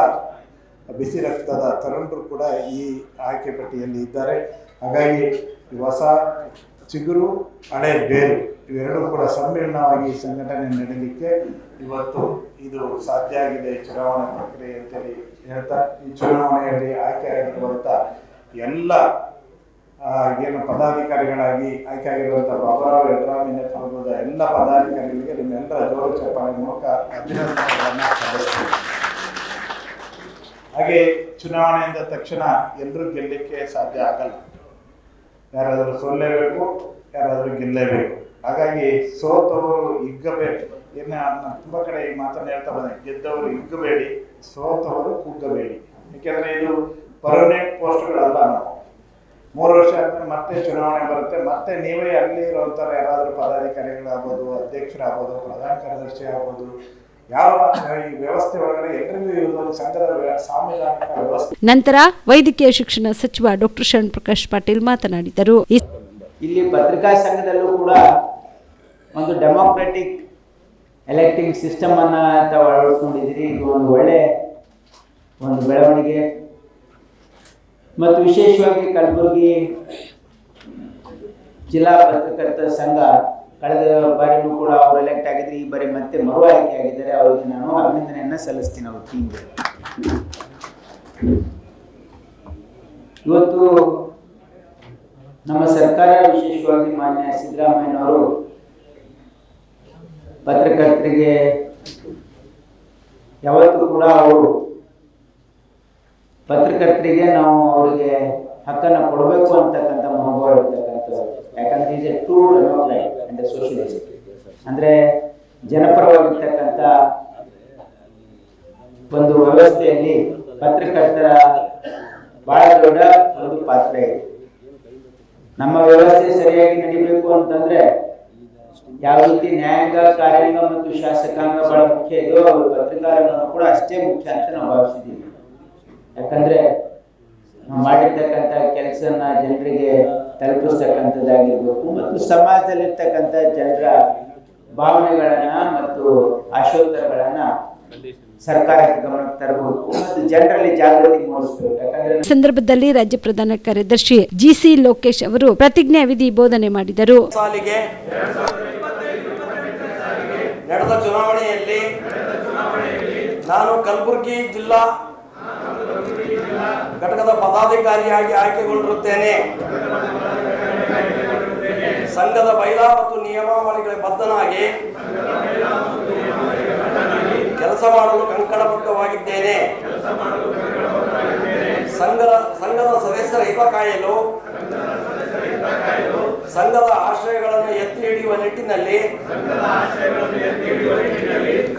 ಬಿಸಿ ರಕ್ತದ ತರುಣರು ಕೂಡ ಈ ಆಯ್ಕೆ ಪಟ್ಟಿಯಲ್ಲಿ ಇದ್ದಾರೆ. ಹಾಗಾಗಿ ಹೊಸ ಚಿಗುರು ಹಳೆ ಬೇರು ಇವೆರಡೂ ಕೂಡ ಸಮ್ಮಿಲನವಾಗಿ ಸಂಘಟನೆ ನಡೆಯಲಿಕ್ಕೆ ಇವತ್ತು ಇದು ಸಾಧ್ಯ ಆಗಿದೆ ಚುನಾವಣಾ ಪ್ರಕ್ರಿಯೆ ಅಂತೇಳಿ ಹೇಳ್ತಾ, ಈ ಚುನಾವಣೆಯಲ್ಲಿ ಆಯ್ಕೆಯಾಗಿರುವಂಥ ಎಲ್ಲ ಏನು ಪದಾಧಿಕಾರಿಗಳಾಗಿ ಆಯ್ಕೆಯಾಗಿರುವಂಥ ಬಾಬಾರಾವ್ ಯಡ್ರಾಮಿ ನೇತೃತ್ವದ ಎಲ್ಲ ಪದಾಧಿಕಾರಿಗಳಿಗೆ ನಿಮ್ಮೆಲ್ಲರ ಜೋರು ಚಪ್ಪಾಳೆ ಮೂಲಕ ಅಭಿನಂದನೆಗಳನ್ನು ಸಲ್ಲಿಸ್ತೀವಿ. ಹಾಗೆ ಚುನಾವಣೆ ಅಂದ ತಕ್ಷಣ ಎಲ್ಲರೂ ಗೆಲ್ಲಲಿಕ್ಕೆ ಸಾಧ್ಯ ಆಗಲ್ಲ. ಯಾರಾದರೂ ಸೋಲ್ಲೇಬೇಕು, ಯಾರಾದರೂ ಗೆಲ್ಲೇಬೇಕು. ಹಾಗಾಗಿ ಸೋತವರು ಹಿಗ್ಗಬೇಕು. ನಾನು ತುಂಬ ಕಡೆ ಈ ಮಾತನ್ನು ಹೇಳ್ತಾ ಬಂದೆ, ಗೆದ್ದವರು ಹಿಗ್ಗಬೇಡಿ, ಸೋತವರು ಕುಗ್ಗಬೇಡಿ. ಏಕೆಂದರೆ ಇದು ಪರ್ಮನೆಂಟ್ ಪೋಸ್ಟ್ಗಳಲ್ಲ. ನಾವು 3 ವರ್ಷ ಆದ್ಮೇಲೆ ಮತ್ತೆ ಚುನಾವಣೆ ಬರುತ್ತೆ, ಮತ್ತೆ ನೀವೇ ಅಲ್ಲಿ ಇರುವಂತರ ಯಾರಾದ್ರೂ ಪದಾಧಿಕಾರಿಗಳಾಗ್ಬೋದು, ಅಧ್ಯಕ್ಷರಾಗ್ಬೋದು, ಪ್ರಧಾನ ಕಾರ್ಯದರ್ಶಿ ಆಗ್ಬೋದು, ಯಾವ ಈ ವ್ಯವಸ್ಥೆ ಒಳಗಡೆ ಎಲ್ಲರಿಗೂ ಇರುವುದು ಸಂಘದ ಸಾಂವಿಧಾನಿಕ ವ್ಯವಸ್ಥೆ. ನಂತರ ವೈದ್ಯಕೀಯ ಶಿಕ್ಷಣ ಸಚಿವ ಡಾಕ್ಟರ್ ಶರಣ್ ಪ್ರಕಾಶ್ ಪಾಟೀಲ್ ಮಾತನಾಡಿದರು. ಇಲ್ಲಿ ಪತ್ರಿಕಾ ಸಂಘದಲ್ಲೂ ಕೂಡ ಒಂದು ಡೆಮೋಕ್ರೆಟಿಕ್ ಎಲೆಕ್ಟಿಂಗ್ ಸಿಸ್ಟಮ್ ಅನ್ನ ಅಳವಡಿಸ್ಕೊಂಡಿದ್ದೀರಿ. ಇದು ಒಂದು ಒಳ್ಳೆ ಬೆಳವಣಿಗೆ. ಮತ್ತು ವಿಶೇಷವಾಗಿ ಕಲಬುರಗಿ ಜಿಲ್ಲಾ ಪತ್ರಕರ್ತರ ಸಂಘ ಕಳೆದ ಬಾರಿನೂ ಕೂಡ ಅವರು ಎಲೆಕ್ಟ್ ಆಗಿದ್ರು, ಈ ಬಾರಿ ಮತ್ತೆ ಮರು ಆಯ್ಕೆ ಆಗಿದ್ದಾರೆ. ಅವರಿಗೆ ನಾನು ಅಭಿನಂದನೆಯನ್ನ ಸಲ್ಲಿಸ್ತೀನಿ. ಅವ್ರ ಟೀಮ್ಗೆ ಇವತ್ತು ನಮ್ಮ ಸರ್ಕಾರ, ವಿಶೇಷವಾಗಿ ಮಾನ್ಯ ಸಿದ್ದರಾಮಯ್ಯನವರು ಪತ್ರಕರ್ತರಿಗೆ ಯಾವತ್ತೂ ಕೂಡ ಪತ್ರಕರ್ತರಿಗೆ ನಾವು ಅವರಿಗೆ ಹಕ್ಕನ್ನು ಕೊಡಬೇಕು ಅಂತಕ್ಕಂಥ ಮನೋಭಾವ ಇರ್ತಕ್ಕಂಥದ್ದು. ಯಾಕಂದ್ರೆ is a true democrat and socialist, ಅಂದ್ರೆ ಜನಪರವಾಗಿರ್ತಕ್ಕಂಥ ಒಂದು ವ್ಯವಸ್ಥೆಯಲ್ಲಿ ಪತ್ರಕರ್ತರ ಬಹಳ ದೊಡ್ಡ ಒಂದು ಪಾತ್ರ ಇದೆ. ನಮ್ಮ ವ್ಯವಸ್ಥೆ ಸರಿಯಾಗಿ ನಡಿಬೇಕು ಅಂತಂದ್ರೆ ಯಾವ ರೀತಿ ನ್ಯಾಯಾಂಗ, ಕಾರ್ಯಾಂಗ ಮತ್ತು ಶಾಸಕಾಂಗ ಬಹಳ ಮುಖ್ಯ ಇದೆಯೋ, ಅವರು ಪತ್ರಿಕಾರಂಗನೂ ಕೂಡ ಅಷ್ಟೇ ಮುಖ್ಯ ಅಂತ ನಾವು ಭಾವಿಸಿದ್ದೀವಿ. ಯಾಕಂದ್ರೆ ನಾವು ಮಾಡಿರ್ತಕ್ಕಂಥ ಕೆಲಸನ ಜನರಿಗೆ ತಲುಪಿಸ್ತಕ್ಕಂಥದ್ದಾಗಿರ್ಬೇಕು ಮತ್ತು ಸಮಾಜದಲ್ಲಿರ್ತಕ್ಕಂಥ ಜನರ ಭಾವನೆಗಳನ್ನ ಮತ್ತು ಆಶೋತ್ತರಗಳನ್ನ ಸರ್ಕಾರಕ್ಕೆ ಗಮನಕ್ಕೆ ತರಬೇಕು ಮತ್ತು ಜನರಲ್ಲಿ ಜಾಗೃತಿ ಮೂಡಿಸಬೇಕು. ಯಾಕಂದ್ರೆ ಈ ಸಂದರ್ಭದಲ್ಲಿ ರಾಜ್ಯ ಪ್ರಧಾನ ಕಾರ್ಯದರ್ಶಿ ಜಿಸಿ ಲೋಕೇಶ್ ಅವರು ಪ್ರತಿಜ್ಞಾ ವಿಧಿ ಬೋಧನೆ ಮಾಡಿದರು. ಸಾಲಿಗೆ ನಡೆದ ಚುನಾವಣೆಯಲ್ಲಿ ನಾನು ಕಲಬುರಗಿ ಜಿಲ್ಲಾ ಘಟಕದ ಪದಾಧಿಕಾರಿಯಾಗಿ ಆಯ್ಕೆಗೊಂಡಿರುತ್ತೇನೆ. ಸಂಘದ ಬೈಲಾ ಮತ್ತು ನಿಯಮಾವಳಿಗಳಿಗೆ ಬದ್ಧನಾಗಿ ಕೆಲಸ ಮಾಡಲು ಕಂಕಣಬದ್ಧವಾಗಿದ್ದೇನೆ. ಸಂಘದ ಸದಸ್ಯರ ಹಿತ ಕಾಯಲು, ಸಂಘದ ಆಶಯಗಳನ್ನು ಎತ್ತಿ ಹಿಡಿಯುವ ನಿಟ್ಟಿನಲ್ಲಿ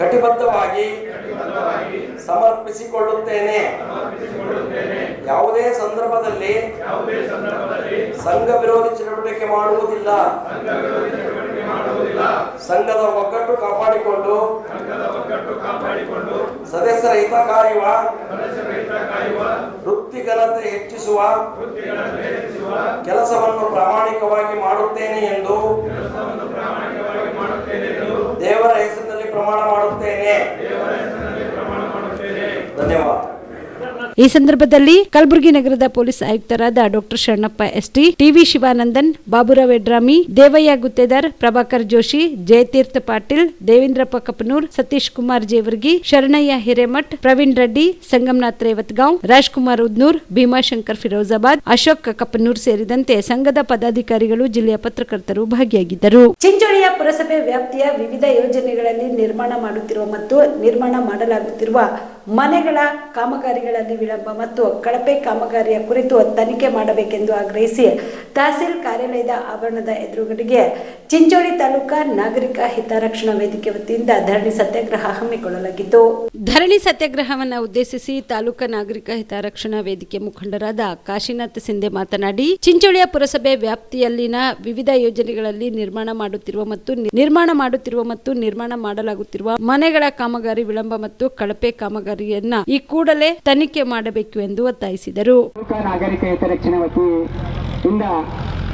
ಕಟಿಬದ್ಧವಾಗಿ ಸಮರ್ಪಿಸಿಕೊಳ್ಳುತ್ತೇನೆ. ಯಾವುದೇ ಸಂದರ್ಭದಲ್ಲಿ ಸಂಘ ವಿರೋಧಿ ಚಟುವಟಿಕೆ ಮಾಡುವುದಿಲ್ಲ. ಸಂಘದ ಒಗ್ಗಟ್ಟು ಕಾಪಾಡಿಕೊಂಡು ಸದಸ್ಯರ ಹಿತ ಕಾಯುವ, ವೃತ್ತಿ ಘನತೆ ಹೆಚ್ಚಿಸುವ ಕೆಲಸವನ್ನು ಪ್ರಾಮಾಣಿಕವಾಗಿ ಮಾಡುತ್ತೇನೆ ಎಂದು ದೇವರ ಹೆಸರಿನಲ್ಲಿ ಪ್ರಮಾಣ ಮಾಡುತ್ತೇನೆ. ಧನ್ಯವಾದ. ಈ ಸಂದರ್ಭದಲ್ಲಿ ಕಲಬುರಗಿ ನಗರದ ಪೊಲೀಸ್ ಆಯುಕ್ತರಾದ doctor Sharanappa ST, TV Shivanandan, Baburao Yedrami, Devaiah Guttedar, Prabhakar Joshi, Jayatirtha Patil, Devendrappa Kapnoor, Satish Kumar Jewargi, Sharanayya Hiremath, Praveen Reddy, Sangamnath Revatgaon, Rajkumar Udnoor, Bhimashankar Firozabad, Ashok Kapnoor ಸೇರಿದಂತೆ ಸಂಘದ ಪದಾಧಿಕಾರಿಗಳು, ಜಿಲ್ಲೆಯ ಪತ್ರಕರ್ತರು ಭಾಗಿಯಾಗಿದ್ದರು. ಚಿಂಚೋಳಿಯ ಪುರಸಭೆ ವ್ಯಾಪ್ತಿಯ ವಿವಿಧ ಯೋಜನೆಗಳಲ್ಲಿ ನಿರ್ಮಾಣ ಮಾಡುತ್ತಿರುವ ಮತ್ತು ನಿರ್ಮಾಣ ಮಾಡಲಾಗುತ್ತಿರುವ ಮನೆಗಳ ಕಾಮಗಾರಿಗಳಲ್ಲಿ ವಿಳಂಬ ಮತ್ತು ಕಳಪೆ ಕಾಮಗಾರಿಯ ಕುರಿತು ತನಿಖೆ ಮಾಡಬೇಕೆಂದು ಆಗ್ರಹಿಸಿ ತಹಸೀಲ್ ಕಾರ್ಯಾಲಯದ ಆವರಣದ ಎದುರುಗಡೆಗೆ ಚಿಂಚೋಳಿ ತಾಲೂಕಾ ನಾಗರಿಕ ಹಿತರಕ್ಷಣಾ ವೇದಿಕೆ ವತಿಯಿಂದ ಧರಣಿ ಸತ್ಯಾಗ್ರಹ ಹಮ್ಮಿಕೊಳ್ಳಲಾಗಿತ್ತು. ಧರಣಿ ಸತ್ಯಾಗ್ರಹವನ್ನು ಉದ್ದೇಶಿಸಿ ತಾಲೂಕಾ ನಾಗರಿಕ ಹಿತರಕ್ಷಣಾ ವೇದಿಕೆ ಮುಖಂಡರಾದ ಕಾಶಿನಾಥ್ ಸಿಂಧೆ ಮಾತನಾಡಿ, ಚಿಂಚೋಳಿಯ ಪುರಸಭೆ ವ್ಯಾಪ್ತಿಯಲ್ಲಿನ ವಿವಿಧ ಯೋಜನೆಗಳಲ್ಲಿ ನಿರ್ಮಾಣ ಮಾಡುತ್ತಿರುವ ಮತ್ತು ನಿರ್ಮಾಣ ಮಾಡಲಾಗುತ್ತಿರುವ ಮನೆಗಳ ಕಾಮಗಾರಿ ವಿಳಂಬ ಮತ್ತು ಕಳಪೆ ಕಾಮಗಾರಿಯನ್ನ ಈ ಕೂಡಲೇ ತನಿಖೆ ಮಾಡಬೇಕು ಎಂದು ಒತ್ತಾಯಿಸಿದರು. ನಾಗರಿಕ ಹಿತರಕ್ಷಣಾ ವತಿಯಿಂದ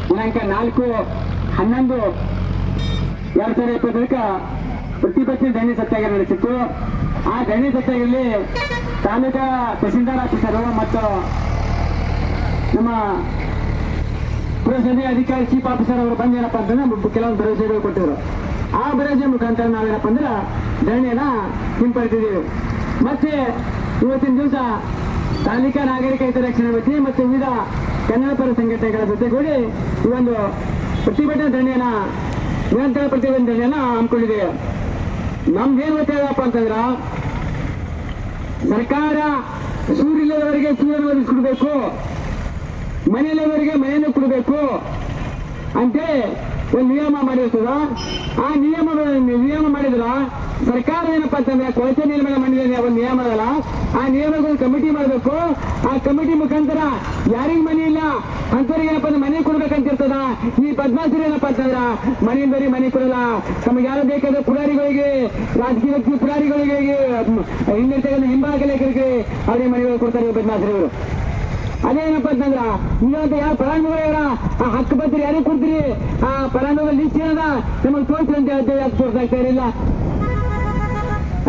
ದಿನಾಂಕ 4/11/2020 ಪ್ರತಿಭಟನೆ ಧರಣಿ ಸತ್ಯಾಗ್ರಹ ನಡೆಸಿತ್ತು. ಆ ಧರಣಿ ಸತ್ಯಾಗ್ರಹದಲ್ಲಿ ತಾಲೂಕಾ ತಹಸೀಲ್ದಾರ್ ಆಫೀಸರು ಮತ್ತು ನಮ್ಮ ಪುರಸಭೆ ಅಧಿಕಾರಿ ಚೀಫ್ ಆಫೀಸರ್ ಅವರು ಬಂದು ಏನಪ್ಪ ಅಂತಂದ್ರೆ ಕೆಲವೊಂದು ಭರವಸೆಗಳು ಕೊಟ್ಟಿದ್ರು. ಆ ಭರವಸೆ ಮುಖಾಂತರ ನಾವೇನಪ್ಪ ಅಂದ್ರೆ ಧರಣಿಯನ್ನ ಹಿಂಪಡೆದಿದ್ದೀವಿ. ಮತ್ತೆ ಇವತ್ತಿನ ದಿವಸ ತಾಲೂಕಾ ನಾಗರಿಕ ಹಿತರಕ್ಷಣಾ ವತಿ ಮತ್ತು ವಿವಿಧ ಕನ್ನಡ ಪರ ಸಂಘಟನೆಗಳ ಜೊತೆಗೂಡಿ ಈ ಒಂದು ಪ್ರತಿಭಟನಾ ಧರಣಿಯನ್ನ, ನಿರಂತರ ಪ್ರತಿಭಟನಾ ಧರಣಿಯನ್ನ ಹಮ್ಮಿಕೊಂಡಿದ್ದೇವೆ. ನಮ್ದೇನು ಗೊತ್ತಾಗಪ್ಪ ಅಂತಂದ್ರ, ಸರ್ಕಾರ ಸೂರಿಲ್ಲದವರಿಗೆ ಸೂರ್ಯನ ಒದಗಿಸ್ಕೊಡ್ಬೇಕು, ಮನೆಯಲ್ಲವರಿಗೆ ಮನೆಯನ್ನು ಕೊಡಬೇಕು ಅಂತೇಳಿ ಒಂದು ನಿಯಮ ಮಾಡಿರ್ತದ. ಆ ನಿಯಮ ಮಾಡಿದ್ರ ಸರ್ಕಾರ ಏನಪ್ಪಾ ಅಂತಂದ್ರೆ ಕೊಳಚೆ ನೀರಿನ ಮೇಲೆ ಮಾಡಿದ ಒಂದು ನಿಯಮ ಅದಲ್ಲ, ಆ ನಿಯಮಗಳು ಕಮಿಟಿ ಮಾಡಬೇಕು. ಆ ಕಮಿಟಿ ಮುಖಾಂತರ ಯಾರಿಗ್ ಮನೆ ಇಲ್ಲ ಅಂತವ್ರಿಗೆ ಏನಪ್ಪ ಅಂದ್ರೆ ಮನೆ ಕೊಡ್ಬೇಕಂತಿರ್ತದ. ಈ ಬದ್ಮಾಸರು ಏನಪ್ಪಾ ಅಂತಂದ್ರ ಮನೆಯಿಂದವರಿಗೆ ಮನೆ ಕೊಡಲ್ಲ. ತಮಗೆ ಯಾರು ಬೇಕಾದ್ರೆ ಪುರಾರಿಗಳಿಗೆ, ರಾಜಕೀಯ ವ್ಯಕ್ತಿ ಪುರಾರಿಗಳಿಗೆ, ಹಿಂದಿರ್ತಕ್ಕಂಥ ಹಿಂಬಾಲಕ ಲೇಖರಿಗೆ ಅವ್ರಿಗೆ ಮನೆಗಳು ಕೊಡ್ತಾರೆ ಬದ್ಮಾಸರು. ಅದೇನಪ್ಪ ಅಂತಂದ್ರ ನೀವಂತ ಯಾವ ಫಲಾನುಭವಿಗಳ ಆ ಹಕ್ಕು ಪತ್ರ ಯಾರಿಗೆ ಕೊಡ್ತೀರಿ, ಆ ಫಲಾನುಭವಿ ಲಿಸ್ಟ್ ಏನದ ನಮಗೆ ತೋರಿಸಿ ಅಂತ ಹೇಳ್ತೇವೆ. ಯಾಕೆ ತೋರ್ಸಾಗ್ತಾ ಇರಲಿಲ್ಲ?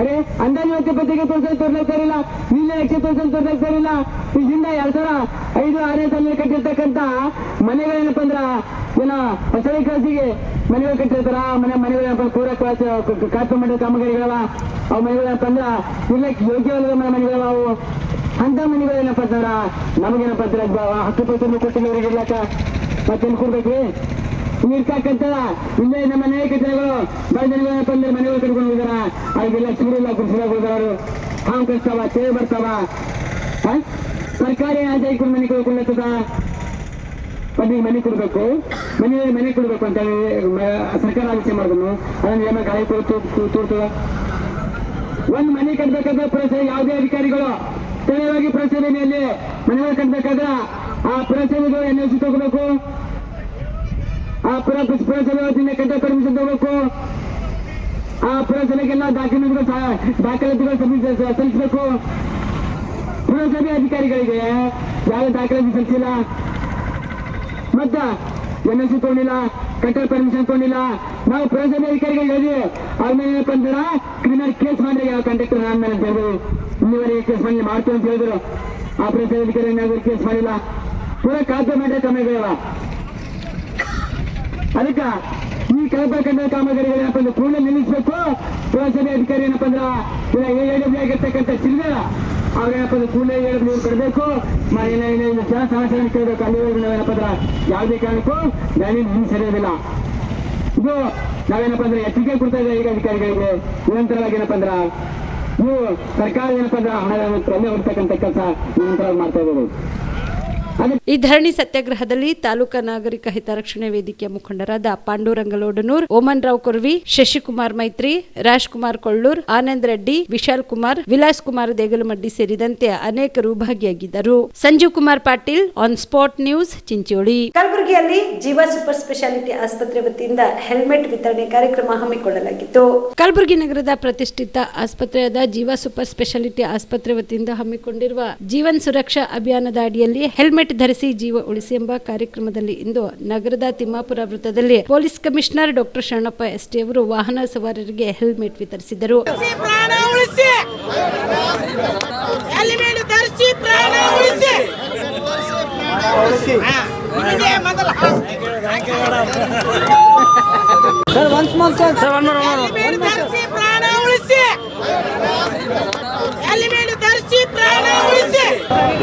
ಅರೆ ಅಂದಾಜು ಪತ್ರಿಕೆ ತೋರ್ಸಾಗ್ತಾ ಇರಲಿಲ್ಲ, ನಿನ್ನ ಯಕ್ಷ ತೋರ್ಸಾಗ್ತಾ ಇರಲಿಲ್ಲ. ಈ ಹಿಂದೆ 2005-6 ಸಾಲಿನಲ್ಲಿ ಕಟ್ಟಿರ್ತಕ್ಕಂಥ ಮನೆಗಳೇನಪ್ಪ ಅಂದ್ರ ಏನೋ ಹೊಸಳಿ ಕ್ಲಾಸಿಗೆ ಮನೆಗಳು ಕಟ್ಟಿರ್ತಾರ. ಮನೆಗಳೇನಪ್ಪ ಪೂರ ಕಾಪಿ ಮಾಡಿದ ಕಾಮಗಾರಿಗಳವ. ಅವು ಮನೆಗಳೇನಪ್ಪ ಅಂದ್ರ ಇರ್ಲಕ್ಕೆ ಯೋಗ್ಯವಲ್ಲದ ಮನೆಗಳವ. ಅವು ಅಂತ ಮನೆಗಳೇನಪ್ಪ ಅಂತಂದ್ರ ನಮಗೇನಪ್ಪ ಅಂತಾರೆ ಹಕ್ಕು ಪತ್ರ ಕೊಟ್ಟಿಲ್ಲ ಅವ್ರಿಗೆ ಇರ್ಲಾಕ. ಮತ್ತೇನು ಕೊಡ್ಬೇಕ್ರಿ? ಇರ್ತಕ್ಕಂಥ ಇಲ್ಲೇ ನಮ್ಮ ನ್ಯಾಯ ಕಚೇರಿಗಳು ಬಹಳ ಜನಗಳೇನಪ್ಪ ಅಂದ್ರೆ ಮನೆಗಳು ಕಟ್ಕೊಂಡು ಹೋಗಿದಾರ. ಅವ್ರಿಗೆಲ್ಲ ಚಿಗುರಿಲ್ಲ ಕುರ್ಸಿದಾಗ ಹೋದವರು ಹಾವು ಕಟ್ತಾವ, ತೇವೆ ಬರ್ತಾವ. ಸರ್ಕಾರಿ ಆದಾಯಕ್ಕೆ ಮನೆ ಕೊಡ್ಲತ್ತದ. ಮನೆಗೆ ಮನೆ ಕೊಡ್ಬೇಕು, ಮನೆ ಕೊಡ್ಬೇಕು ಅಂತ ಸರ್ಕಾರ ಆಲೋಚನೆ ಮಾಡಿದ್ರು. ಅದನ್ನ ನಿಯಮ ಗಾಳಿ ತೋರ್ತದ. ಒಂದು ಮನೆ ಕಟ್ಬೇಕಾದ್ರೆ ಪುರಸಭೆ ಯಾವುದೇ ಅಧಿಕಾರಿಗಳು ಸ್ಥಳೀಯವಾಗಿ ಪುರಸಭೆಯಲ್ಲಿ ಮನೆಗಳು ಕಟ್ಬೇಕಾದ್ರೆ ಆ ಪುರಸಭೆಗಳು NOC ತಗೋಬೇಕು. ಆ ಪುರಸಭೆ ವತಿಯಿಂದ ಕಟ್ಟ ಪರ್ಮಿಷನ್ ತಗೋಬೇಕು. ಆ ಪುರಸಭೆಗೆಲ್ಲ ದಾಖಲಾತಿಗಳು ಸಲ್ಲಿಸಬೇಕು. ಪುರಸಭೆ ಅಧಿಕಾರಿಗಳಿಗೆ ಯಾವ ದಾಖಲಾತಿ ಸಲ್ಲಿಸಿಲ್ಲ, ಮತ್ತ NOC ತಗೊಂಡಿಲ್ಲ, ಕಟ್ಟಡ ಪರ್ಮಿಷನ್ ತಗೊಂಡಿಲ್ಲ. ನಾವು ಪುರಸಭೆ ಅಧಿಕಾರಿಗಳಿಗೆ ಹೇಳಿದ್ವಿ, ಅವ್ರ ಮೇಲೆ ಏನಪ್ಪ ಅಂತಾರ ಕ್ರಿಮಿನಲ್ ಕೇಸ್ ಮಾಡಿ ಯಾವ ಕಂಡಕ್ಟರ್ ನನ್ನ ಮೇಲೆ ಅಂತ ಹೇಳಿದ್ರು. ಇಲ್ಲಿವರೆಗೆ ಕೇಸ್ ಮಾಡಿ ಮಾಡ್ತೀವಿ ಅಂತ ಹೇಳಿದ್ರು. ಆ ಪುರಸಭೆ ಅಧಿಕಾರಿ ಏನಾದ್ರು ಕೇಸ್ ಮಾಡಿಲ್ಲ. ಪೂರ ಖಾತೆ ಮಾಡಿದ ಕಾಮಗಾರಿಗಳ. ಅದಕ್ಕೆ ಈ ಕಳಪೆ ಕಾಮಗಾರಿಗಳು ಏನಪ್ಪ ಅಂದ್ರೆ ಪೂರ್ಣ ನಿಲ್ಲಿಸಬೇಕು. ಪುರಸಭೆ ಅಧಿಕಾರಿ ಏನಪ್ಪ ಅಂದ್ರ AW ಆಗಿರ್ತಕ್ಕಂಥ ಚಿಲ್ಲರ ಅವ್ರೇನಪ್ಪ ಅಂದ್ರೆ ಪೂರ್ಣ AW ಕೊಡಬೇಕು. ಸಮಸ್ಯೆ ಕೇಳಬೇಕು. ಅಲ್ಲಿವರೆಗೂ ನಾವೇನಪ್ಪ ಅಂದ್ರ ಯಾವುದೇ ಕಾರಣಕ್ಕೂ ಗಾಳಿ ಸರಿಯೋದಿಲ್ಲ. ಇದು ನಾವೇನಪ್ಪ ಅಂದ್ರೆ ಎಚ್ಚರಿಕೆ ಕೊಡ್ತಾ ಇದ್ದೇವೆ ಈಗ ಅಧಿಕಾರಿಗಳಿಗೆ. ನಿರಂತರವಾಗಿ ಏನಪ್ಪ ಅಂದ್ರ ನೀವು ಸರ್ಕಾರ ಏನಪ್ಪ ಅಂದ್ರ ಹಣ ಹೊಡ್ತಕ್ಕಂಥ ಕೆಲಸ ನಿರಂತರವಾಗಿ ಮಾಡ್ತಾ ಇದ್ದೇವೆ. ಈ ಧರಣಿ ಸತ್ಯಾಗ್ರಹದಲ್ಲಿ ತಾಲೂಕಾ ನಾಗರಿಕ ಹಿತರಕ್ಷಣೆ ವೇದಿಕೆಯ ಮುಖಂಡರಾದ ಪಾಂಡುರಂಗಲೋಡನೂರ್, ಓಮನ್ ರಾವ್ ಕೊರ್ವಿ, ಶಶಿಕುಮಾರ್ ಮೈತ್ರಿ, ರಾಜ್ಕುಮಾರ್ ಕೊಳ್ಳೂರ್, ಆನಂದ್ ರೆಡ್ಡಿ, ವಿಶಾಲ್ ಕುಮಾರ್, ವಿಲಾಸ್ ಕುಮಾರ್ ದೇಗಲಮಡ್ಡಿ ಸೇರಿದಂತೆ ಅನೇಕರು ಭಾಗಿಯಾಗಿದ್ದರು. Sanjeev Kumar Patil, on spot news, Chincholi. ಕಲಬುರಗಿಯಲ್ಲಿ ಜೀವ ಸೂಪರ್ ಸ್ಪೆಷಾಲಿಟಿ ಆಸ್ಪತ್ರೆ ವತಿಯಿಂದ ಹೆಲ್ಮೆಟ್ ವಿತರಣೆ ಕಾರ್ಯಕ್ರಮ ಹಮ್ಮಿಕೊಳ್ಳಲಾಗಿತ್ತು. ಕಲಬುರಗಿ ನಗರದ ಪ್ರತಿಷ್ಠಿತ ಆಸ್ಪತ್ರೆಯಾದ ಜೀವ ಸೂಪರ್ ಸ್ಪೆಷಾಲಿಟಿ ಆಸ್ಪತ್ರೆ ವತಿಯಿಂದ ಹಮ್ಮಿಕೊಂಡಿರುವ ಜೀವನ್ ಸುರಕ್ಷಾ ಅಭಿಯಾನದ ಅಡಿಯಲ್ಲಿ ಹೆಲ್ಮೆಟ್ ಧರಿಸಿ ಜೀವ ಉಳಿಸಿ ಎಂಬ ಕಾರ್ಯಕ್ರಮದಲ್ಲಿ ಇಂದು ನಗರದ ತಿಮ್ಮಾಪುರ ವೃತ್ತದಲ್ಲಿ police commissioner doctor Sharanappa ST ಅವರು ವಾಹನ ಸವಾರರಿಗೆ ಹೆಲ್ಮೆಟ್ ವಿತರಿಸಿದರು.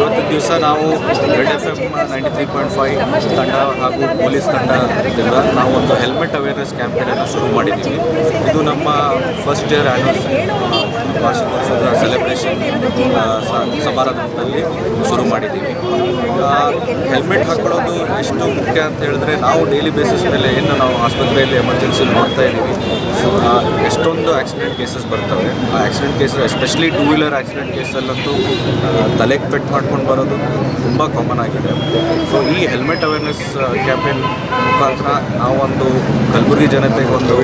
ಇವತ್ತು ದಿವಸ ನಾವು ರೆಡ್ FM 93.5 ತಂಡ ಹಾಗೂ ಪೊಲೀಸ್ ತಂಡದಿಂದ ನಾವು ಒಂದು ಹೆಲ್ಮೆಟ್ ಅವೇರ್ನೆಸ್ ಕ್ಯಾಂಪೇನನ್ನು ಶುರು ಮಾಡಿದ್ದೀವಿ. ಇದು ನಮ್ಮ ಫಸ್ಟ್ ಇಯರ್ ಆ್ಯನಿವರ್ಸರಿ ವಾರ್ಷಿಕೋತ್ಸವದ ಸೆಲೆಬ್ರೇಷನ್ ಸಮಾರಂಭದಲ್ಲಿ ಶುರು ಮಾಡಿದ್ದೀವಿ. ಹೆಲ್ಮೆಟ್ ಹಾಕೊಳ್ಳೋದು ಎಷ್ಟು ಮುಖ್ಯ ಅಂತ ಹೇಳಿದ್ರೆ, ನಾವು ಡೈಲಿ ಬೇಸಿಸ್ ಮೇಲೆ ಏನು ನಾವು ಆಸ್ಪತ್ರೆಯಲ್ಲಿ ಎಮರ್ಜೆನ್ಸಿ ನೋಡ್ತಾ ಇದ್ದೀವಿ, ಎಷ್ಟೊಂದು ಆಕ್ಸಿಡೆಂಟ್ ಕೇಸಸ್ ಬರ್ತವೆ. ಆ accident cases especially 2 wheeler accident ಕೇಸಲ್ಲಂತೂ ತಲೆಗೆ ಪೆಟ್ಟು ಮಾಡ್ಕೊಂಡು ಬರೋದು ತುಂಬ ಕಾಮನ್ ಆಗಿದೆ. ಸೊ ಈ ಹೆಲ್ಮೆಟ್ ಅವೇರ್ನೆಸ್ ಕ್ಯಾಂಪೇನ್ ಮುಖಾಂತರ ನಾವೊಂದು ಕಲಬುರಗಿ ಜನತೆಗೆ ಒಂದು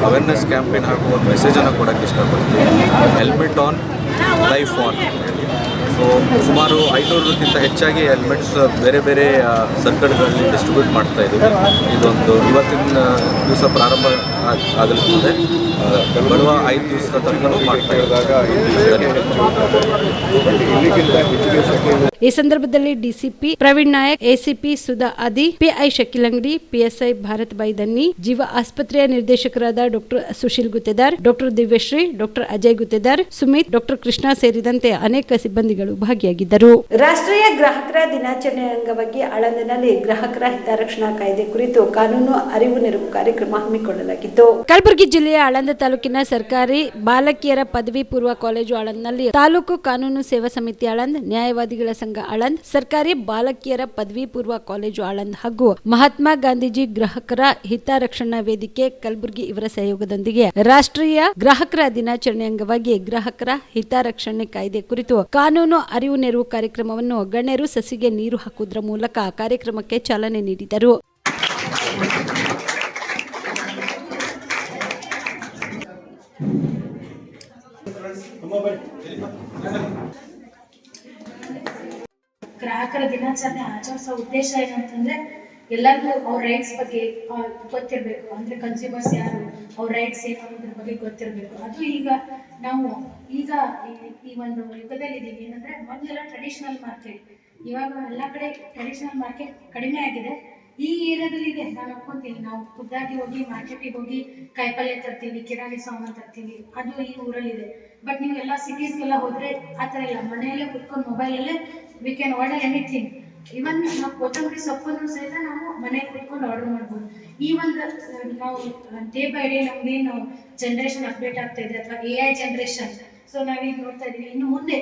ಅವೇರ್ನೆಸ್ ಕ್ಯಾಂಪೇನ್ ಹಾಗೂ ಒಂದು ಮೆಸೇಜನ್ನು ಕೊಡೋಕ್ಕೆ ಇಷ್ಟಪಡ್ತೀವಿ. Helmet on, life on. So ಸುಮಾರು 500ಕ್ಕಿಂತ ಹೆಚ್ಚಾಗಿ ಹೆಲ್ಮೆಟ್ಸ್ ಬೇರೆ ಬೇರೆ ಸರ್ಕಲ್ಗಳಲ್ಲಿ ಡಿಸ್ಟ್ರಿಬ್ಯೂಟ್ ಮಾಡ್ತಾ ಇದ್ದೀವಿ. ಇದೊಂದು ಇವತ್ತಿನ ದಿವಸ ಪ್ರಾರಂಭ ಆಗಲಿದೆ, ಬರುವ 5 ದಿವಸದ ತನಕ ಮಾಡ್ತಾ ಇದ್ದಾಗ. ಈ ಸಂದರ್ಭದಲ್ಲಿ ಡಿಸಿಪಿ ಪ್ರವೀಣ್ ನಾಯಕ್, ಎಸಿಪಿ ಸುಧಾ ಆದಿ, PI ಶಕೀಲ್ ಅಂಗಡಿ, PSI ಭಾರತ್ ಬಾಯ್ ದನ್ನಿ, ಜೀವ ಆಸ್ಪತ್ರೆಯ ನಿರ್ದೇಶಕರಾದ doctor Sushil Guttedar, doctor Divyashree, doctor Ajay Guttedar, Sumit, doctor Krishna ಸೇರಿದಂತೆ ಅನೇಕ ಸಿಬ್ಬಂದಿಗಳು ಭಾಗಿಯಾಗಿದ್ದರು. ರಾಷ್ಟ್ರೀಯ ಗ್ರಾಹಕರ ದಿನಾಚರಣೆ ಅಂಗವಾಗಿ ಆಳಂದನಲ್ಲಿ ಗ್ರಾಹಕರ ಹಿತರಕ್ಷಣಾ ಕಾಯ್ದೆ ಕುರಿತು ಕಾನೂನು ಅರಿವು ನೆರವು ಕಾರ್ಯಕ್ರಮ ಹಮ್ಮಿಕೊಳ್ಳಲಾಗಿತ್ತು. ಕಲಬುರಗಿ ಜಿಲ್ಲೆಯ ಆಳಂದ ತಾಲೂಕಿನ ಸರ್ಕಾರಿ ಬಾಲಕಿಯರ ಪದವಿ ಪೂರ್ವ ಕಾಲೇಜು ಆಳಂದ್ನಲ್ಲಿ ತಾಲೂಕು ಕಾನೂನು ಸೇವಾ ಸಮಿತಿ ಆಳಂದ್, ನ್ಯಾಯವಾದಿಗಳ ಸಂಘ ಸಂಘ ಆಳಂದ್, ಸರ್ಕಾರಿ ಬಾಲಕಿಯರ ಪದವಿ ಪೂರ್ವ ಕಾಲೇಜು ಆಳಂದ್ ಹಾಗೂ ಮಹಾತ್ಮ ಗಾಂಧೀಜಿ ಗ್ರಾಹಕರ ಹಿತರಕ್ಷಣಾ ವೇದಿಕೆ ಕಲಬುರಗಿ ಇವರ ಸಹಯೋಗದೊಂದಿಗೆ ರಾಷ್ಟ್ರೀಯ ಗ್ರಾಹಕರ ದಿನಾಚರಣೆ ಅಂಗವಾಗಿ ಗ್ರಾಹಕರ ಹಿತರಕ್ಷಣೆ ಕಾಯ್ದೆ ಕುರಿತು ಕಾನೂನು ಅರಿವು ನೆರವು ಕಾರ್ಯಕ್ರಮವನ್ನು ಗಣ್ಯರು ಸಸಿಗೆ ನೀರು ಹಾಕುವುದರ ಮೂಲಕ ಕಾರ್ಯಕ್ರಮಕ್ಕೆ ಚಾಲನೆ ನೀಡಿದರು. ಗ್ರಾಹಕರ ದಿನಾಚರಣೆ ಆಚರಿಸೋ ಉದ್ದೇಶ ಏನಂತಂದ್ರೆ ಎಲ್ಲರಿಗೂ ಅವ್ರ ರೈಟ್ಸ್ ಬಗ್ಗೆ ಗೊತ್ತಿರಬೇಕು. ಅಂದ್ರೆ ಕನ್ಸ್ಯೂಮರ್ಸ್ ಯಾರು, ಅವ್ರ ರೈಟ್ಸ್ ಏನು ಅನ್ನೋದ್ರ ಬಗ್ಗೆ ಗೊತ್ತಿರಬೇಕು. ಅದು ಈಗ ನಾವು ಈ ಒಂದು ಯುಗದಲ್ಲಿ ಇದೀವಿ. ಏನಂದ್ರೆ ಮೊದಲೆಲ್ಲ ಟ್ರೆಡಿಷನಲ್ ಮಾರ್ಕೆಟ್, ಇವಾಗ ಎಲ್ಲ ಕಡೆ ಟ್ರೆಡಿಷನಲ್ ಮಾರ್ಕೆಟ್ ಕಡಿಮೆ ಆಗಿದೆ. ಈ ಏರಿಯಾದಲ್ಲಿ ಇದೆ, ನಾನು ಒಪ್ಕೊಂತೀನಿ. ನಾವು ಖುದ್ದಾಗಿ ಹೋಗಿ ಮಾರ್ಕೆಟಿಗೆ ಹೋಗಿ ಕಾಯಿಪಲ್ಯ ತರ್ತೀವಿ, ಕಿರಾಣಿ ಸಾಮಾನು ತರ್ತೀವಿ, ಅದು ಈ ಊರಲ್ಲಿದೆ. ಬಟ್ ನೀವೆಲ್ಲ ಸಿಟೀಸ್ಗೆಲ್ಲ ಹೋದ್ರೆ ಆ ಥರ ಇಲ್ಲ. ಮನೆಯಲ್ಲೇ ಕುತ್ಕೊಂಡು ಮೊಬೈಲಲ್ಲೇ ವಿ ಕ್ಯಾನ್ ಆರ್ಡರ್ ಎನಿಥಿಂಗ್. ಇವನ್ ನಾವು ಕೊತ್ತಂಬರಿ ಸೊಪ್ಪನ್ನು ಸಹಿತ ನಾವು ಮನೆಗೆ ಕುತ್ಕೊಂಡು ಆರ್ಡರ್ ಮಾಡ್ಬೋದು. ಈ ಒಂದು ನಾವು ಡೇ ಬೈ ಡೇ ನಮ್ಗೇನು ಜನ್ರೇಷನ್ ಅಪ್ಡೇಟ್ ಆಗ್ತಾ ಇದೆ, ಅಥವಾ AI ಜನ್ರೇಷನ್. ಸೊ ನಾವೀಗ ನೋಡ್ತಾ ಇದೀವಿ, ಇನ್ನು ಮುಂದೆ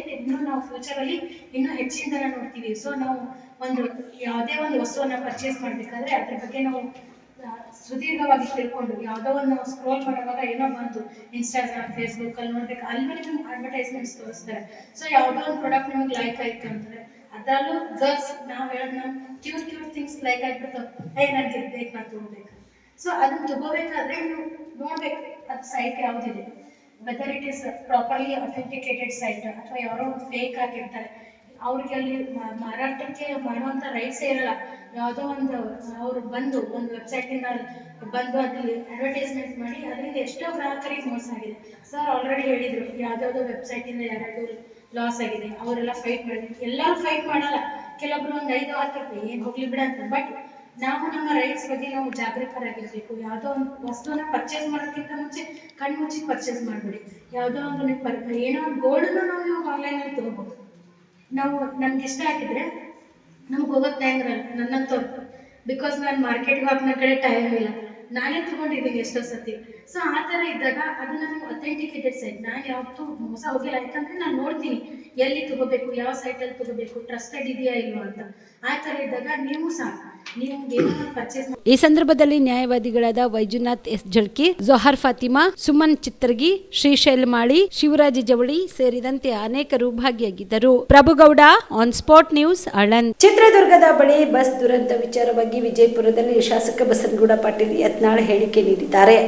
ನಾವು ಫ್ಯೂಚರಲ್ಲಿ ಇನ್ನೂ ಹೆಚ್ಚಿನ ನೋಡ್ತೀವಿ. ಸೊ ನಾವು ಯಾವುದೇ ಒಂದು ವಸ್ತುವನ್ನ ಪರ್ಚೇಸ್ ಮಾಡ್ಬೇಕಾದ್ರೆ ಅದ್ರ ಬಗ್ಗೆ ನಾವು ಸುದೀರ್ಘವಾಗಿ ತಿಳ್ಕೊಂಡು, ಯಾವುದೋ ಒಂದು ಸ್ಕ್ರೋಲ್ ಮಾಡುವಾಗ ಏನೋ ಬಂತು ಇನ್ಸ್ಟಾಗ್ರಾಮ್, ಫೇಸ್ಬುಕ್ ಅಲ್ಲಿ ನೋಡ್ಬೇಕು, ಅಲ್ಲಿ ನಿಮ್ಗೆ ಅಡ್ವರ್ಟೈಸ್ಮೆಂಟ್ಸ್ ತೋರಿಸ್ತಾರೆ. ಸೊ ಯಾವುದೋ ಒಂದು ಪ್ರಾಡಕ್ಟ್ ನಿಮಗೆ ಲೈಕ್ ಆಯ್ತು ಅಂತಂದ್ರೆ, ಅದರಲ್ಲೂ ಗರ್ಲ್ಸ್ ನಾವು ಹೇಳೋದು ಕ್ಯೂಟ್ ಥಿಂಗ್ಸ್ ಲೈಕ್ ಆಗ್ಬಿಡ್ತಾವೆ, ನನಗೆ ಬೇಕು, ನಾನು ತಗೋಬೇಕು. ಸೊ ಅದನ್ನ ತಗೋಬೇಕಾದ್ರೆ ನೀವು ನೋಡ್ಬೇಕು ಅದು ಸೈಟ್ ಯಾವುದಿದೆ, whether it is properly authenticated site ಅಥವಾ ಯಾರೋ ಫೇಕ್ ಆಗಿರ್ತಾರೆ. ಅವ್ರಿಗೆ ಅಲ್ಲಿ ಮಾರಾಟಕ್ಕೆ ಮಾಡುವಂಥ ರೈಟ್ಸೇ ಇರಲ್ಲ. ಯಾವುದೋ ಒಂದು ಅವರು ಬಂದು ಒಂದು ವೆಬ್ಸೈಟಿಂದ ಬಂದು ಅದ್ರಲ್ಲಿ ಅಡ್ವರ್ಟೈಸ್ಮೆಂಟ್ ಮಾಡಿ ಅದರಿಂದ ಎಷ್ಟೋ ಗ್ರಾಹಕರಿಗೆ ಮೋಸ ಆಗಿದೆ. ಸರ್ ಆಲ್ರೆಡಿ ಹೇಳಿದ್ರು, ಯಾವುದಾವುದೋ ವೆಬ್ಸೈಟಿಂದ ಯಾರಾದರೂ ಲಾಸ್ ಆಗಿದೆ, ಅವರೆಲ್ಲ ಫೈಟ್ ಮಾಡಿದ್ರು. ಎಲ್ಲರೂ ಫೈಟ್ ಮಾಡಲ್ಲ, ಕೆಲವೊಬ್ರು ಒಂದು 5-10 ರೂಪಾಯಿ ಏನು ಹೋಗ್ಲಿ ಬಿಡ ಅಂತ. ಬಟ್ ನಾವು ನಮ್ಮ ರೈಟ್ಸ್ ಬಗ್ಗೆ ನಾವು ಜಾಗೃತರಾಗಿರ್ಬೇಕು. ಯಾವುದೋ ಒಂದು ವಸ್ತುವನ್ನ ಪರ್ಚೇಸ್ ಮಾಡೋಕ್ಕಿಂತ ಮುಂಚೆ ಕಣ್ಣು ಮುಚ್ಚಿ ಪರ್ಚೇಸ್ ಮಾಡಬೇಡಿ. ಯಾವುದೋ ಒಂದು ಏನೋ ಒಂದು ಗೋಲ್ಡನ್ನು ನಾವು ಇವಾಗ ಆನ್ಲೈನಲ್ಲಿ ತೊಗೋಬೋದು. ನಾವು ನಮ್ಗೆ ಇಷ್ಟ ಆಗಿದ್ರೆ ನಮ್ಗೆ ಹೋಗೋದು ಟೈಮ್ ಇರಲ್ಲ, ನನ್ನಂತವ್ರು. ಬಿಕಾಸ್ ನಾನು ಮಾರ್ಕೆಟ್ಗೆ ಹೋಗಿ ನನ್ನ ಕಡೆ ಟೈಮ್ ಇಲ್ಲ, ನಾನೇ ತೊಗೊಂಡಿದ್ದೀನಿ ಎಷ್ಟೋ ಸತಿ. ಸೊ ಆ ಥರ ಇದ್ದಾಗ ಅದನ್ನ ನೀವು ಅಥೆಂಟಿಕೇಟೆಡ್ ಸೈಟ್, ನಾನು ಯಾವತ್ತೂ ಮೋಸ ಹೋಗಿಲ್ಲ. ಯಾಕಂದರೆ ನಾನು ನೋಡ್ತೀನಿ ಎಲ್ಲಿ ತಗೋಬೇಕು, ಯಾವ ಸೈಟಲ್ಲಿ ತಗೋಬೇಕು, ಟ್ರಸ್ಟೆಡ್ ಇದೆಯಾ ಇಲ್ವಾ ಅಂತ. ಆ ಥರ ಇದ್ದಾಗ ನೀವು ಸಹ ಈ ಸಂದರ್ಭದಲ್ಲಿ ನ್ಯಾಯವಾದಿಗಳಾದ ವೈಜುನಾಥ್ ಎಸ್ ಜಳ್ಕಿ, ಜೋಹರ್ ಫಾತಿಮಾ, ಸುಮನ್ ಚಿತ್ತರ್ಗಿ, ಶ್ರೀಶೈಲ್ ಮಾಳಿ, ಶಿವರಾಜ್ ಜವಳಿ ಸೇರಿದಂತೆ ಅನೇಕರು ಭಾಗಿಯಾಗಿದ್ದರು. Prabhugouda, on spot news, Aland. ಚಿತ್ರದುರ್ಗದ ಬಳಿ ಬಸ್ ದುರಂತ ವಿಚಾರವಾಗಿ ವಿಜಯಪುರದಲ್ಲಿ ಶಾಸಕ ಬಸನಗೌಡ ಪಾಟೀಲ್ ಯತ್ನಾಳ್ ಹೇಳಿಕೆ ನೀಡಿದ್ದಾರೆ.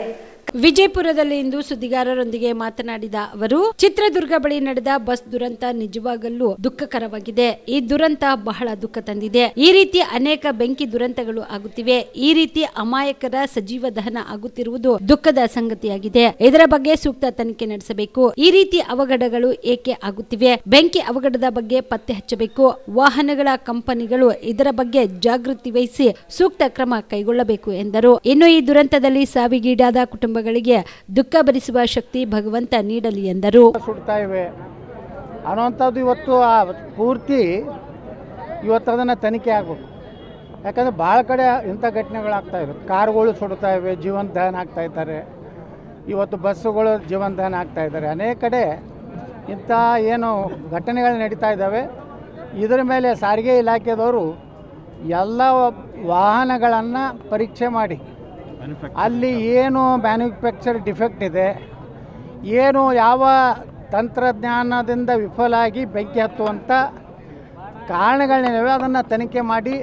ವಿಜಯಪುರದಲ್ಲಿ ಇಂದು ಸುದ್ದಿಗಾರರೊಂದಿಗೆ ಮಾತನಾಡಿದ ಅವರು, ಚಿತ್ರದುರ್ಗ ಬಳಿ ನಡೆದ ಬಸ್ ದುರಂತ ನಿಜವಾಗಲೂ ದುಃಖಕರವಾಗಿದೆ. ಈ ದುರಂತ ಬಹಳ ದುಃಖ ತಂದಿದೆ. ಈ ರೀತಿ ಅನೇಕ ಬೆಂಕಿ ದುರಂತಗಳು ಆಗುತ್ತಿವೆ. ಈ ರೀತಿ ಅಮಾಯಕರ ಸಜೀವ ದಹನ ಆಗುತ್ತಿರುವುದು ದುಃಖದ ಸಂಗತಿಯಾಗಿದೆ. ಇದರ ಬಗ್ಗೆ ಸೂಕ್ತ ತನಿಖೆ ನಡೆಸಬೇಕು. ಈ ರೀತಿ ಅವಘಡಗಳು ಏಕೆ ಆಗುತ್ತಿವೆ? ಬೆಂಕಿ ಅವಘಡದ ಬಗ್ಗೆ ಪತ್ತೆ ಹಚ್ಚಬೇಕು. ವಾಹನಗಳ ಕಂಪನಿಗಳು ಇದರ ಬಗ್ಗೆ ಜಾಗೃತಿ ವಹಿಸಿ ಸೂಕ್ತ ಕ್ರಮ ಕೈಗೊಳ್ಳಬೇಕು ಎಂದರು. ಇನ್ನು ಈ ದುರಂತದಲ್ಲಿ ಸಾವಿಗೀಡಾದ ಕುಟುಂಬಗಳಿಗೆ ದುಃಖ ಭರಿಸುವ ಶಕ್ತಿ ಭಗವಂತ ನೀಡಲಿ ಎಂದರು. ಸುಡ್ತಾ ಇವೆ ಅನ್ನುವಂಥದ್ದು ಇವತ್ತು ಪೂರ್ತಿ ಇವತ್ತು ಅದನ್ನು ತನಿಖೆ ಆಗಬೇಕು. ಯಾಕಂದರೆ ಭಾಳ ಕಡೆ ಇಂಥ ಘಟನೆಗಳಾಗ್ತಾ ಇರುತ್ತೆ. ಕಾರುಗಳು ಸುಡ್ತಾ ಇವೆ, ಜೀವಂತ ದಹನ ಆಗ್ತಾ ಇದ್ದಾರೆ. ಇವತ್ತು ಬಸ್ಸುಗಳು ಜೀವಂತ ದಹನ ಆಗ್ತಾ ಇದ್ದಾರೆ. ಅನೇಕ ಕಡೆ ಇಂಥ ಏನು ಘಟನೆಗಳು ನಡೀತಾ ಇದ್ದಾವೆ. ಇದರ ಮೇಲೆ ಸಾರಿಗೆ ಇಲಾಖೆದವರು ಎಲ್ಲ ವಾಹನಗಳನ್ನು ಪರೀಕ್ಷೆ ಮಾಡಿ ಅಲ್ಲಿ ಏನು ಮ್ಯಾನುಫ್ಯಾಕ್ಚರ್ ಡಿಫೆಕ್ಟ್ ಇದೆ, ಏನು ಯಾವ ತಂತ್ರಜ್ಞಾನದಿಂದ ವಿಫಲ ಆಗಿ ಬೆಂಕಿ ಹತ್ತುವಂಥ ಕಾರಣಗಳೇನಿವೆ ಅದನ್ನು ತನಿಖೆ ಮಾಡಿ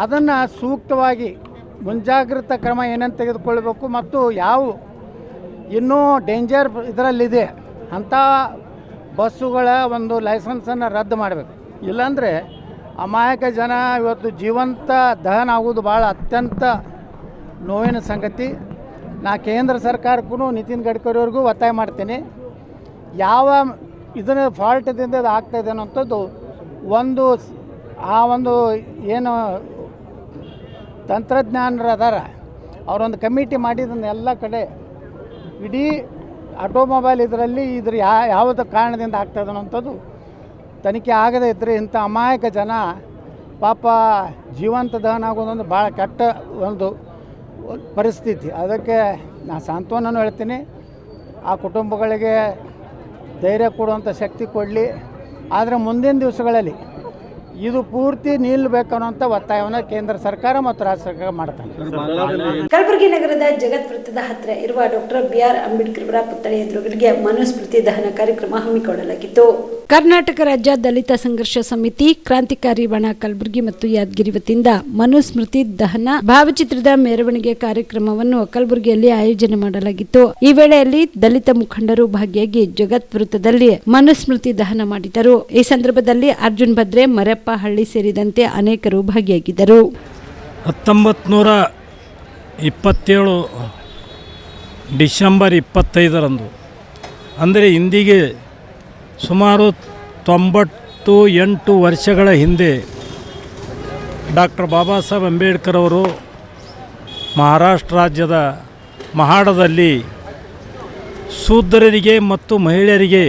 ಅದನ್ನು ಸೂಕ್ತವಾಗಿ ಮುಂಜಾಗ್ರತಾ ಕ್ರಮ ಏನಂತ ತೆಗೆದುಕೊಳ್ಬೇಕು ಮತ್ತು ಯಾವ ಇನ್ನೂ ಡೇಂಜರ್ ಇದರಲ್ಲಿದೆ ಅಂಥ ಬಸ್ಸುಗಳ ಒಂದು ಲೈಸೆನ್ಸನ್ನು ರದ್ದು ಮಾಡಬೇಕು. ಇಲ್ಲಾಂದರೆ ಅಮಾಯಕ ಜನ ಇವತ್ತು ಜೀವಂತ ದಹನ ಆಗೋದು ಭಾಳ ಅತ್ಯಂತ ನೋವಿನ ಸಂಗತಿ. ನಾ ಕೇಂದ್ರ ಸರ್ಕಾರಕ್ಕೂ ನಿತಿನ್ ಗಡ್ಕರಿಯವ್ರಿಗೂ ಒತ್ತಾಯ ಮಾಡ್ತೀನಿ, ಯಾವ ಇದರ ಫಾಲ್ಟ್ದಿಂದ ಇದು ಆಗ್ತಾಯಿದೆ ಅನ್ನೋಂಥದ್ದು ಒಂದು ಏನು ತಂತ್ರಜ್ಞಾನರು ಅದಾರ ಅವರೊಂದು ಕಮಿಟಿ ಮಾಡಿದ್ದನ್ನು ಎಲ್ಲ ಕಡೆ ಇಡೀ ಆಟೋಮೊಬೈಲ್ ಇದರಲ್ಲಿ ಯಾವುದೇ ಕಾರಣದಿಂದ ಆಗ್ತಾಯಿದೆ ಅನ್ನೋಂಥದ್ದು ತನಿಖೆ ಆಗದೇ ಇದ್ದರೆ ಇಂಥ ಅಮಾಯಕ ಜನ ಪಾಪ ಜೀವಂತ ದಹನ ಆಗೋದೊಂದು ಭಾಳ ಕೆಟ್ಟ ಒಂದು ಪರಿಸ್ಥಿತಿ. ಅದಕ್ಕೆ ನಾನು ಸಾಂತ್ವನೂ ಹೇಳ್ತೀನಿ, ಆ ಕುಟುಂಬಗಳಿಗೆ ಧೈರ್ಯ ಕೊಡುವಂಥ ಶಕ್ತಿ ಕೊಡಲಿ. ಆದರೆ ಮುಂದಿನ ದಿವಸಗಳಲ್ಲಿ ಇದು ಪೂರ್ತಿ ನಿಲ್ಲಬೇಕನ್ನೋಂಥ ಒತ್ತಾಯವನ್ನು ಕೇಂದ್ರ ಸರ್ಕಾರ ಮತ್ತು ರಾಜ್ಯ ಸರ್ಕಾರ ಮಾಡ್ತಾನೆ. ಕಲಬುರಗಿ ನಗರದ ಜಗತ್ ವೃತ್ತದ ಹತ್ತಿರ ಇರುವ ಡಾಕ್ಟರ್ BR ಅಂಬೇಡ್ಕರ್ ಅವರ ಪುತ್ಥಳಿ ಎದುರುಗಡೆಗೆ ಮನುಸ್ಮೃತಿ ದಹನ ಕಾರ್ಯಕ್ರಮ ಹಮ್ಮಿಕೊಳ್ಳಲಾಗಿತ್ತು. ಕರ್ನಾಟಕ ರಾಜ್ಯ ದಲಿತ ಸಂಘರ್ಷ ಸಮಿತಿ, ಕ್ರಾಂತಿಕಾರಿ ಬಣ ಕಲಬುರಗಿ ಮತ್ತು ಯಾದಗಿರಿ ವತಿಯಿಂದ ಮನುಸ್ಮೃತಿ ದಹನ ಭಾವಚಿತ್ರದ ಮೆರವಣಿಗೆ ಕಾರ್ಯಕ್ರಮವನ್ನು ಕಲಬುರಗಿಯಲ್ಲಿ ಆಯೋಜನೆ ಮಾಡಲಾಗಿತ್ತು. ಈ ವೇಳೆಯಲ್ಲಿ ದಲಿತ ಮುಖಂಡರು ಭಾಗಿಯಾಗಿ ಜಗತ್ ವೃತ್ತದಲ್ಲಿ ಮನುಸ್ಮೃತಿ ದಹನ ಮಾಡಿದರು. ಈ ಸಂದರ್ಭದಲ್ಲಿ ಅರ್ಜುನ್ ಭದ್ರೆ, ಮರಪ್ಪ ಹಳ್ಳಿ ಸೇರಿದಂತೆ ಅನೇಕರು ಭಾಗಿಯಾಗಿದ್ದರು. 1927 ಡಿಸೆಂಬರ್ 25ರಂದು ಅಂದರೆ ಇಂದಿಗೆ ಸುಮಾರು 98 ವರ್ಷಗಳ ಹಿಂದೆ ಡಾಕ್ಟರ್ ಬಾಬಾ ಸಾಹೇಬ್ ಅಂಬೇಡ್ಕರ್ ಅವರು ಮಹಾರಾಷ್ಟ್ರ ರಾಜ್ಯದ ಮಹಾಡದಲ್ಲಿ ಶೂದ್ರರಿಗೆ ಮತ್ತು ಮಹಿಳೆಯರಿಗೆ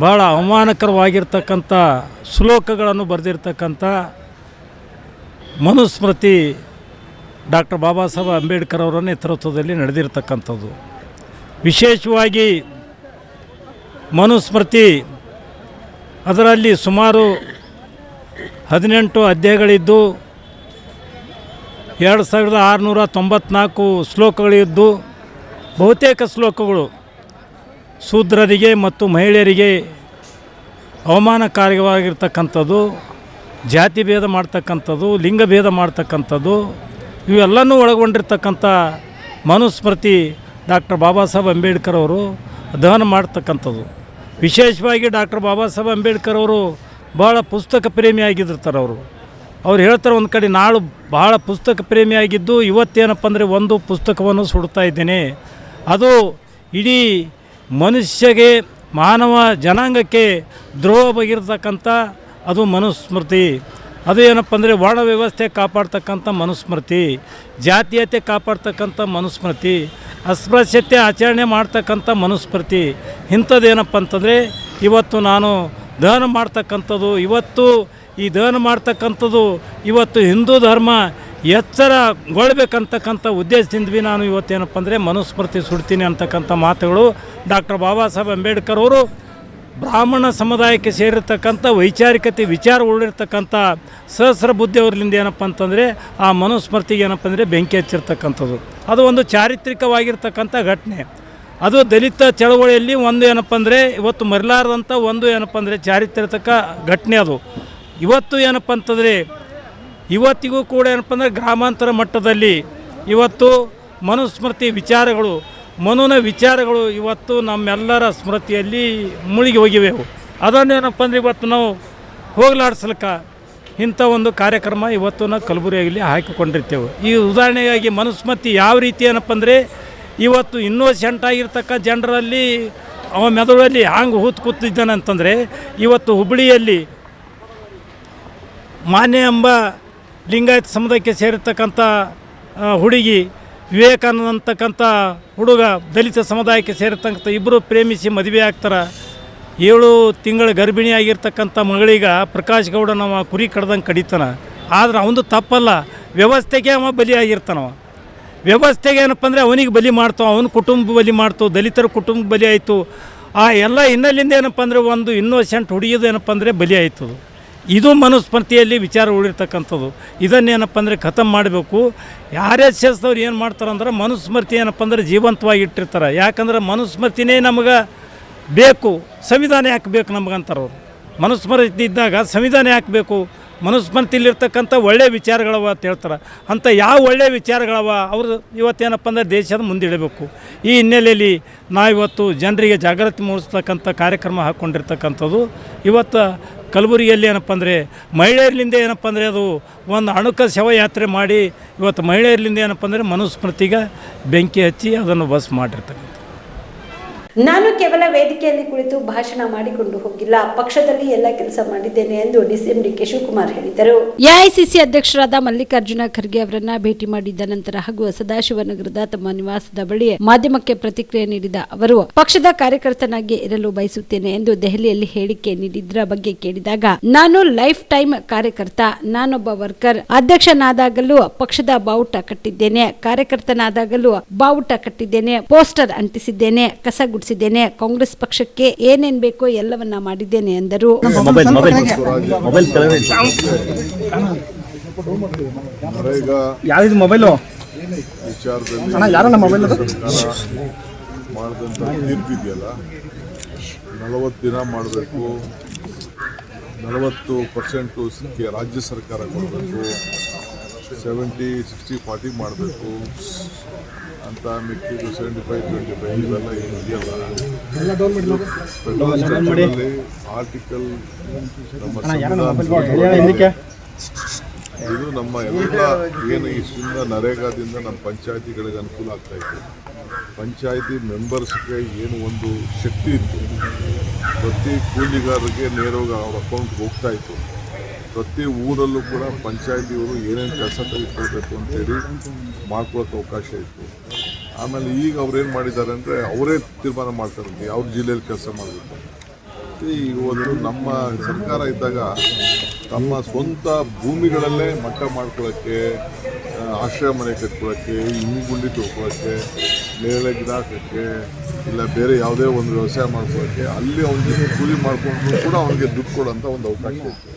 ಭಾಳ ಅವಮಾನಕರವಾಗಿರ್ತಕ್ಕಂಥ ಶ್ಲೋಕಗಳನ್ನು ಬರೆದಿರ್ತಕ್ಕಂಥ ಮನುಸ್ಮೃತಿ ಡಾಕ್ಟರ್ ಬಾಬಾ ಸಾಹೇಬ್ ಅಂಬೇಡ್ಕರ್ ಅವರ ನೇತೃತ್ವದಲ್ಲಿ ನಡೆದಿರ್ತಕ್ಕಂಥದ್ದು. ವಿಶೇಷವಾಗಿ ಮನುಸ್ಮೃತಿ ಅದರಲ್ಲಿ ಸುಮಾರು 18 ಅಧ್ಯಾಯಗಳಿದ್ದು 2694 ಶ್ಲೋಕಗಳಿದ್ದು ಬಹುತೇಕ ಶ್ಲೋಕಗಳು ಶೂದ್ರರಿಗೆ ಮತ್ತು ಮಹಿಳೆಯರಿಗೆ ಅವಮಾನಕಾರಿಯಾಗಿರ್ತಕ್ಕಂಥದ್ದು, ಜಾತಿ ಭೇದ ಮಾಡ್ತಕ್ಕಂಥದ್ದು, ಲಿಂಗಭೇದ ಮಾಡ್ತಕ್ಕಂಥದ್ದು ಇವೆಲ್ಲನೂ ಒಳಗೊಂಡಿರ್ತಕ್ಕಂಥ ಮನುಸ್ಮೃತಿ ಡಾಕ್ಟರ್ ಬಾಬಾ ಸಾಹೇಬ್ ಅಂಬೇಡ್ಕರ್ ಅವರು ದಹನ ಮಾಡ್ತಕ್ಕಂಥದ್ದು. ವಿಶೇಷವಾಗಿ ಡಾಕ್ಟರ್ ಬಾಬಾ ಸಾಹೇಬ್ ಅಂಬೇಡ್ಕರ್ ಅವರು ಭಾಳ ಪುಸ್ತಕ ಪ್ರೇಮಿಯಾಗಿದ್ದಿರ್ತಾರೆ. ಅವ್ರು ಹೇಳ್ತಾರೆ ಒಂದು ಕಡೆ, ನಾಳು ಭಾಳ ಪುಸ್ತಕ ಪ್ರೇಮಿಯಾಗಿದ್ದು ಇವತ್ತೇನಪ್ಪ ಅಂದರೆ ಒಂದು ಪುಸ್ತಕವನ್ನು ಸುಡ್ತಾ ಇದ್ದೇನೆ, ಅದು ಇಡೀ ಮನುಷ್ಯಗೆ ಮಾನವ ಜನಾಂಗಕ್ಕೆ ದ್ರೋಹ ಬಗೆರ್ತಕ್ಕಂಥ ಅದು ಮನುಸ್ಮೃತಿ. ಅದು ಏನಪ್ಪ ಅಂದರೆ ವರ್ಣ ವ್ಯವಸ್ಥೆ ಕಾಪಾಡ್ತಕ್ಕಂಥ ಮನುಸ್ಮೃತಿ, ಜಾತೀಯತೆ ಕಾಪಾಡ್ತಕ್ಕಂಥ ಮನುಸ್ಮೃತಿ, ಅಸ್ಪೃಶ್ಯತೆ ಆಚರಣೆ ಮಾಡ್ತಕ್ಕಂಥ ಮನುಸ್ಮೃತಿ. ಇಂಥದ್ದೇನಪ್ಪ ಅಂತಂದರೆ ಇವತ್ತು ನಾನು ದಹನ ಮಾಡ್ತಕ್ಕಂಥದ್ದು, ಇವತ್ತು ಈ ದಹನ ಮಾಡ್ತಕ್ಕಂಥದ್ದು ಇವತ್ತು ಹಿಂದೂ ಧರ್ಮ ಎಚ್ಚರಗೊಳ್ಬೇಕಂತಕ್ಕಂಥ ಉದ್ದೇಶದಿಂದ ನಾನು ಇವತ್ತೇನಪ್ಪ ಅಂದರೆ ಮನುಸ್ಮೃತಿ ಸುಡ್ತೀನಿ ಅಂತಕ್ಕಂಥ ಮಾತುಗಳು ಡಾಕ್ಟರ್ ಬಾಬಾ ಸಾಹೇಬ್ ಅಂಬೇಡ್ಕರ್ ಅವರು ಬ್ರಾಹ್ಮಣ ಸಮುದಾಯಕ್ಕೆ ಸೇರಿರ್ತಕ್ಕಂಥ ವೈಚಾರಿಕತೆ ವಿಚಾರ ಉಳಿರ್ತಕ್ಕಂಥ ಸಹಸ್ರ ಬುದ್ಧಿಯವರಿಂದ ಏನಪ್ಪ ಅಂತಂದರೆ ಆ ಮನುಸ್ಮೃತಿಗೆ ಏನಪ್ಪ ಅಂದರೆ ಬೆಂಕಿ ಹಚ್ಚಿರ್ತಕ್ಕಂಥದ್ದು. ಅದು ಒಂದು ಚಾರಿತ್ರಿಕವಾಗಿರ್ತಕ್ಕಂಥ ಘಟನೆ. ಅದು ದಲಿತ ಚಳವಳಿಯಲ್ಲಿ ಒಂದು ಏನಪ್ಪ ಅಂದರೆ ಇವತ್ತು ಮರೆಲಾರದಂಥ ಒಂದು ಏನಪ್ಪ ಅಂದರೆ ಚಾರಿತ್ರಿಕ ಘಟನೆ. ಅದು ಇವತ್ತು ಏನಪ್ಪ ಅಂತಂದರೆ ಇವತ್ತಿಗೂ ಕೂಡ ಏನಪ್ಪ ಅಂದರೆ ಗ್ರಾಮಾಂತರ ಮಟ್ಟದಲ್ಲಿ ಇವತ್ತು ಮನುಸ್ಮೃತಿ ವಿಚಾರಗಳು, ಮನುನ ವಿಚಾರಗಳು ಇವತ್ತು ನಮ್ಮೆಲ್ಲರ ಸ್ಮೃತಿಯಲ್ಲಿ ಮುಳುಗಿ ಹೋಗಿವೆವು. ಅದನ್ನೇನಪ್ಪ ಅಂದರೆ ಇವತ್ತು ನಾವು ಹೋಗಲಾಡಿಸ್ಲಿಕ್ಕೆ ಇಂಥ ಒಂದು ಕಾರ್ಯಕ್ರಮ ಇವತ್ತು ನಾವು ಕಲಬುರಗಿಯಲ್ಲಿ ಹಾಕಿಕೊಂಡಿರ್ತೇವೆ. ಈ ಉದಾಹರಣೆಗಾಗಿ ಮನುಸ್ಮೃತಿ ಯಾವ ರೀತಿ ಏನಪ್ಪ ಅಂದರೆ ಇವತ್ತು ಇನ್ನೋಸೆಂಟ್ ಆಗಿರ್ತಕ್ಕ ಜನರಲ್ಲಿ ಅವ ಮೆದುಳಲ್ಲಿ ಹ್ಯಾಂಗೆ ಕೂತಿದ್ದಾನೆ ಅಂತಂದರೆ, ಇವತ್ತು ಹುಬ್ಬಳ್ಳಿಯಲ್ಲಿ ಮಾನ್ಯ ಎಂಬ ಲಿಂಗಾಯತ ಸಮುದಾಯಕ್ಕೆ ಸೇರಿರ್ತಕ್ಕಂಥ ಹುಡುಗಿ, ವಿವೇಕಾನಂದ ಅಂತಕ್ಕಂಥ ಹುಡುಗ ದಲಿತ ಸಮುದಾಯಕ್ಕೆ ಸೇರಿರ್ತಕ್ಕಂಥ ಇಬ್ಬರು ಪ್ರೇಮಿಸಿ ಮದುವೆ ಆಗ್ತಾರೆ. 7 ತಿಂಗಳ ಗರ್ಭಿಣಿಯಾಗಿರ್ತಕ್ಕಂಥ ಮಗಳಿಗೆ ಪ್ರಕಾಶ್ ಗೌಡ ನಾವು ಕುರಿ ಕಡ್ದಂಗೆ ಕಡಿತಾನೆ. ಆದರೆ ಅವನು ತಪ್ಪಲ್ಲ, ವ್ಯವಸ್ಥೆಗೆ ಅವ ಬಲಿಯಾಗಿರ್ತಾನವ. ವ್ಯವಸ್ಥೆಗೆ ಏನಪ್ಪ ಅಂದರೆ ಅವನಿಗೆ ಬಲಿ ಮಾಡ್ತಾವ, ಅವನ ಕುಟುಂಬ ಬಲಿ ಮಾಡ್ತಾವ, ದಲಿತರ ಕುಟುಂಬ ಬಲಿ ಆಯಿತು. ಆ ಎಲ್ಲ ಹಿನ್ನೆಲೆಯಿಂದ ಏನಪ್ಪ ಅಂದರೆ ಒಂದು ಇನ್ನೋಸೆಂಟ್ ಹುಡುಗಿದು ಏನಪ್ಪ ಅಂದರೆ ಬಲಿ ಆಯಿತು. ಇದು ಮನುಸ್ಮೃತಿಯಲ್ಲಿ ವಿಚಾರ ಉಳಿರ್ತಕ್ಕಂಥದ್ದು. ಇದನ್ನೇನಪ್ಪ ಅಂದರೆ ಖತಮ್ ಮಾಡಬೇಕು. RSS ಅವ್ರು ಏನು ಮಾಡ್ತಾರಂದ್ರೆ ಮನುಸ್ಮೃತಿ ಏನಪ್ಪ ಅಂದರೆ ಜೀವಂತವಾಗಿ ಇಟ್ಟಿರ್ತಾರೆ. ಯಾಕಂದ್ರೆ ಮನುಸ್ಮೃತಿನೇ ನಮಗೆ ಬೇಕು, ಸಂವಿಧಾನ ಯಾಕೆ ಬೇಕು ನಮಗಂತಾರವ್ರು. ಮನುಸ್ಮೃತಿ ಇದ್ದಾಗ ಸಂವಿಧಾನ ಯಾಕೆ ಬೇಕು, ಮನುಸ್ಮೃತಿಲಿರ್ತಕ್ಕಂಥ ಒಳ್ಳೆಯ ವಿಚಾರಗಳವ ಅಂತ ಹೇಳ್ತಾರೆ. ಅಂಥ ಯಾವ ಒಳ್ಳೆಯ ವಿಚಾರಗಳವ ಅವರು ಇವತ್ತೇನಪ್ಪ ಅಂದರೆ ದೇಶದ ಮುಂದಿಡಬೇಕು. ಈ ಹಿನ್ನೆಲೆಯಲ್ಲಿ ನಾವಿವತ್ತು ಜನರಿಗೆ ಜಾಗೃತಿ ಮೂಡಿಸ್ತಕ್ಕಂಥ ಕಾರ್ಯಕ್ರಮ ಹಾಕ್ಕೊಂಡಿರ್ತಕ್ಕಂಥದ್ದು. ಇವತ್ತು ಕಲಬುರಗಿಯಲ್ಲಿ ಏನಪ್ಪ ಅಂದರೆ ಮಹಿಳೆಯರ್ಲಿಂದ ಏನಪ್ಪ ಅಂದರೆ ಅದು ಒಂದು ಅಣುಕ ಶವಯಾತ್ರೆ ಮಾಡಿ ಇವತ್ತು ಮಹಿಳೆಯರ್ಲಿಂದ ಏನಪ್ಪ ಅಂದರೆ ಮನುಸ್ಮೃತಿಗೆ ಬೆಂಕಿ ಹಚ್ಚಿ ಅದನ್ನು ಬಸ್ ಮಾಡಿರ್ತಕ್ಕಂಥ. ನಾನು ಕೇವಲ ವೇದಿಕೆಯಲ್ಲಿ ಕುಳಿತು ಭಾಷಣ ಮಾಡಿಕೊಂಡು ಹೋಗಿಲ್ಲ, ಪಕ್ಷದಲ್ಲಿ ಎಲ್ಲ ಕೆಲಸ ಮಾಡಿದ್ದೇನೆ ಎಂದು DCM DK ಶಿವಕುಮಾರ್ ಹೇಳಿದರು. ಎಐಸಿಸಿ ಅಧ್ಯಕ್ಷರಾದ ಮಲ್ಲಿಕಾರ್ಜುನ ಖರ್ಗೆ ಅವರನ್ನ ಭೇಟಿ ಮಾಡಿದ್ದ ನಂತರ ಹಾಗೂ ಸದಾಶಿವನಗರದ ತಮ್ಮ ನಿವಾಸದ ಬಳಿ ಮಾಧ್ಯಮಕ್ಕೆ ಪ್ರತಿಕ್ರಿಯೆ ನೀಡಿದ ಅವರು, ಪಕ್ಷದ ಕಾರ್ಯಕರ್ತನಾಗಿ ಇರಲು ಬಯಸುತ್ತೇನೆ ಎಂದು ದೆಹಲಿಯಲ್ಲಿ ಹೇಳಿಕೆ ನೀಡಿದ್ದರ ಬಗ್ಗೆ ಕೇಳಿದಾಗ, ನಾನು ಲೈಫ್ ಟೈಮ್ ಕಾರ್ಯಕರ್ತ, ನಾನೊಬ್ಬ ವರ್ಕರ್. ಅಧ್ಯಕ್ಷನಾದಾಗಲೂ ಪಕ್ಷದ ಬಾವುಟ ಕಟ್ಟಿದ್ದೇನೆ, ಕಾರ್ಯಕರ್ತನಾದಾಗಲೂ ಬಾವುಟ ಕಟ್ಟಿದ್ದೇನೆ, ಪೋಸ್ಟರ್ ಅಂಟಿಸಿದ್ದೇನೆ, ಕಸ ಕೊಡಿಸಿದ್ದೇನೆ. ಕಾಂಗ್ರೆಸ್ ಪಕ್ಷಕ್ಕೆ ಏನೇನ್ ಬೇಕೋ ಎಲ್ಲವನ್ನ ಮಾಡಿದ್ದೇನೆ ಎಂದರು. ಯಾವ್ದು ಮೊಬೈಲು ವಿಚಾರದಲ್ಲಿ ಮಾಡಿದಂಥ ತೀರ್ಪಿದೆಯಲ್ಲ, 40 ದಿನ ಮಾಡಬೇಕು, 40% ರಾಜ್ಯ ಸರ್ಕಾರ ಕೊಡಬೇಕು, 70-60-40 ಮಾಡಬೇಕು ಅಂತ ಮಿಕ್ಕಿದ್ದು 75-25 ಇವೆಲ್ಲ ಏನು ಇದೆಯಲ್ಲ. ಫೆಡರಲ್ ಸ್ಟ್ರಕ್ಚರಲ್ಲಿ ಆರ್ಟಿಕಲ್ ನಮ್ಮ ಇದು ನಮ್ಮ ಎಲ್ಲ ಏನು ಇಷ್ಟರಿಂದ ನರೇಗಾದಿಂದ ನಮ್ಮ ಪಂಚಾಯತಿಗಳಿಗೆ ಅನುಕೂಲ ಆಗ್ತಾಯಿತ್ತು. ಪಂಚಾಯತಿ ಮೆಂಬರ್ಸ್ಗೆ ಏನು ಒಂದು ಶಕ್ತಿ ಇತ್ತು, ಪ್ರತಿ ಕೂಲಿಗಾರರಿಗೆ ನೇರವಾಗಿ ಅವ್ರ ಅಕೌಂಟ್ಗೆ ಹೋಗ್ತಾಯಿತ್ತು. ಪ್ರತಿ ಊರಲ್ಲೂ ಕೂಡ ಪಂಚಾಯತಿಯವರು ಏನೇನು ಕೆಲಸ ತೆಗೆದುಕೊಳ್ಬೇಕು ಅಂತೇಳಿ ಮಾಡ್ಕೊಳ್ಳೋಕೆ ಅವಕಾಶ ಇತ್ತು. ಆಮೇಲೆ ಈಗ ಅವ್ರೇನು ಮಾಡಿದ್ದಾರೆ ಅಂದರೆ ಅವರೇ ತೀರ್ಮಾನ ಮಾಡ್ತಾರಂತೆ ಯಾವ ಜಿಲ್ಲೆಯಲ್ಲಿ ಕೆಲಸ ಮಾಡಬೇಕು. ಇವತ್ತು ನಮ್ಮ ಸರ್ಕಾರ ಇದ್ದಾಗ ತಮ್ಮ ಸ್ವಂತ ಭೂಮಿಗಳಲ್ಲೇ ಮಟ್ಟ ಮಾಡ್ಕೊಳ್ಳೋಕ್ಕೆ, ಆಶ್ರಯ ಮನೆ ಕಟ್ಕೊಳ್ಳೋಕ್ಕೆ, ಗುಂಡಿ ತೊಗೊಳಕ್ಕೆ, ನೇರಳೆ ಗಿಡ ಹಾಕೋಕ್ಕೆ, ಇಲ್ಲ ಬೇರೆ ಯಾವುದೇ ಒಂದು ವ್ಯವಸಾಯ ಮಾಡ್ಕೊಳ್ಳೋಕ್ಕೆ, ಅಲ್ಲಿ ಅವನಿಗೆ ಕೂಲಿ ಮಾಡಿಕೊಂಡು ಕೂಡ ಅವನಿಗೆ ದುಡ್ಡು ಕೊಡೋಂಥ ಒಂದು ಅವಕಾಶ ಇತ್ತು.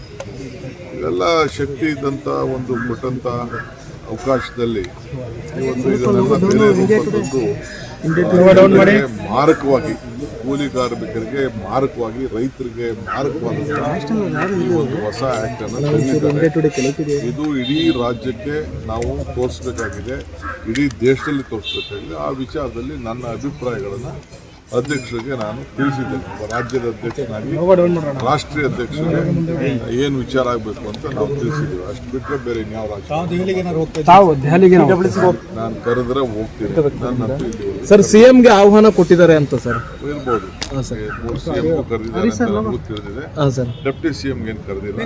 ಇವೆಲ್ಲ ಶಕ್ತಿ ಇದ್ದಂಥ ಒಂದು ಕೊಟ್ಟಂಥ ಅವಕಾಶದಲ್ಲಿ ಇವತ್ತು ಇದನ್ನೆಲ್ಲ ಬೇರೆ ರೂಪದ್ದು ಮಾರಕವಾಗಿ ಕೂಲಿ ಕಾರ್ಮಿಕರಿಗೆ ಮಾರಕವಾಗಿ, ರೈತರಿಗೆ ಮಾರಕವಾದಂಥ ಈ ಒಂದು ಹೊಸ ಆ್ಯಕ್ಟನ್ನು ತಂದಿದ್ದಾರೆ. ಇದು ಇಡೀ ರಾಜ್ಯಕ್ಕೆ ನಾವು ತೋರಿಸ್ಬೇಕಾಗಿದೆ, ಇಡೀ ದೇಶದಲ್ಲಿ ತೋರಿಸ್ಬೇಕಾಗಿದೆ. ಆ ವಿಚಾರದಲ್ಲಿ ನನ್ನ ಅಭಿಪ್ರಾಯಗಳನ್ನು ಅಧ್ಯಕ್ಷರಿಗೆ ನಾನು ತಿಳಿಸಿದ್ದೇನೆ. ರಾಜ್ಯದ ಅಧ್ಯಕ್ಷನಾಗಿ ರಾಷ್ಟ್ರೀಯ ಅಧ್ಯಕ್ಷರಿಗೆ ಏನು ವಿಚಾರ ಆಗಬೇಕು ಅಂತ ನಾವು ತಿಳಿಸಿದ್ದೀವಿ. ಅಷ್ಟು ಬಿಟ್ಟರೆ ಬೇರೆ ಇನ್ಯಾವ ರಾಜ್ಯ ನಾನು ಕರೆದ್ರೆ ಹೋಗ್ತೀನಿ. ನನ್ನಂತೂ ಇಲ್ಲಿ ಸರ್ ಸಿಎಂಗೆ ಆಹ್ವಾನ ಕೊಟ್ಟಿದ್ದಾರೆ ಅಂತ ಸರ್ ಇರ್ಬೋದು. ಸಿಎಂ ಕರೆದಿದ್ದಾರೆ ಅಂತ ನನಗೂ ತಿಳಿದಿದೆ. ಡೆಪ್ಟಿ ಸಿಎಂಗೆ ಏನು ಕರೆದಿಲ್ಲ.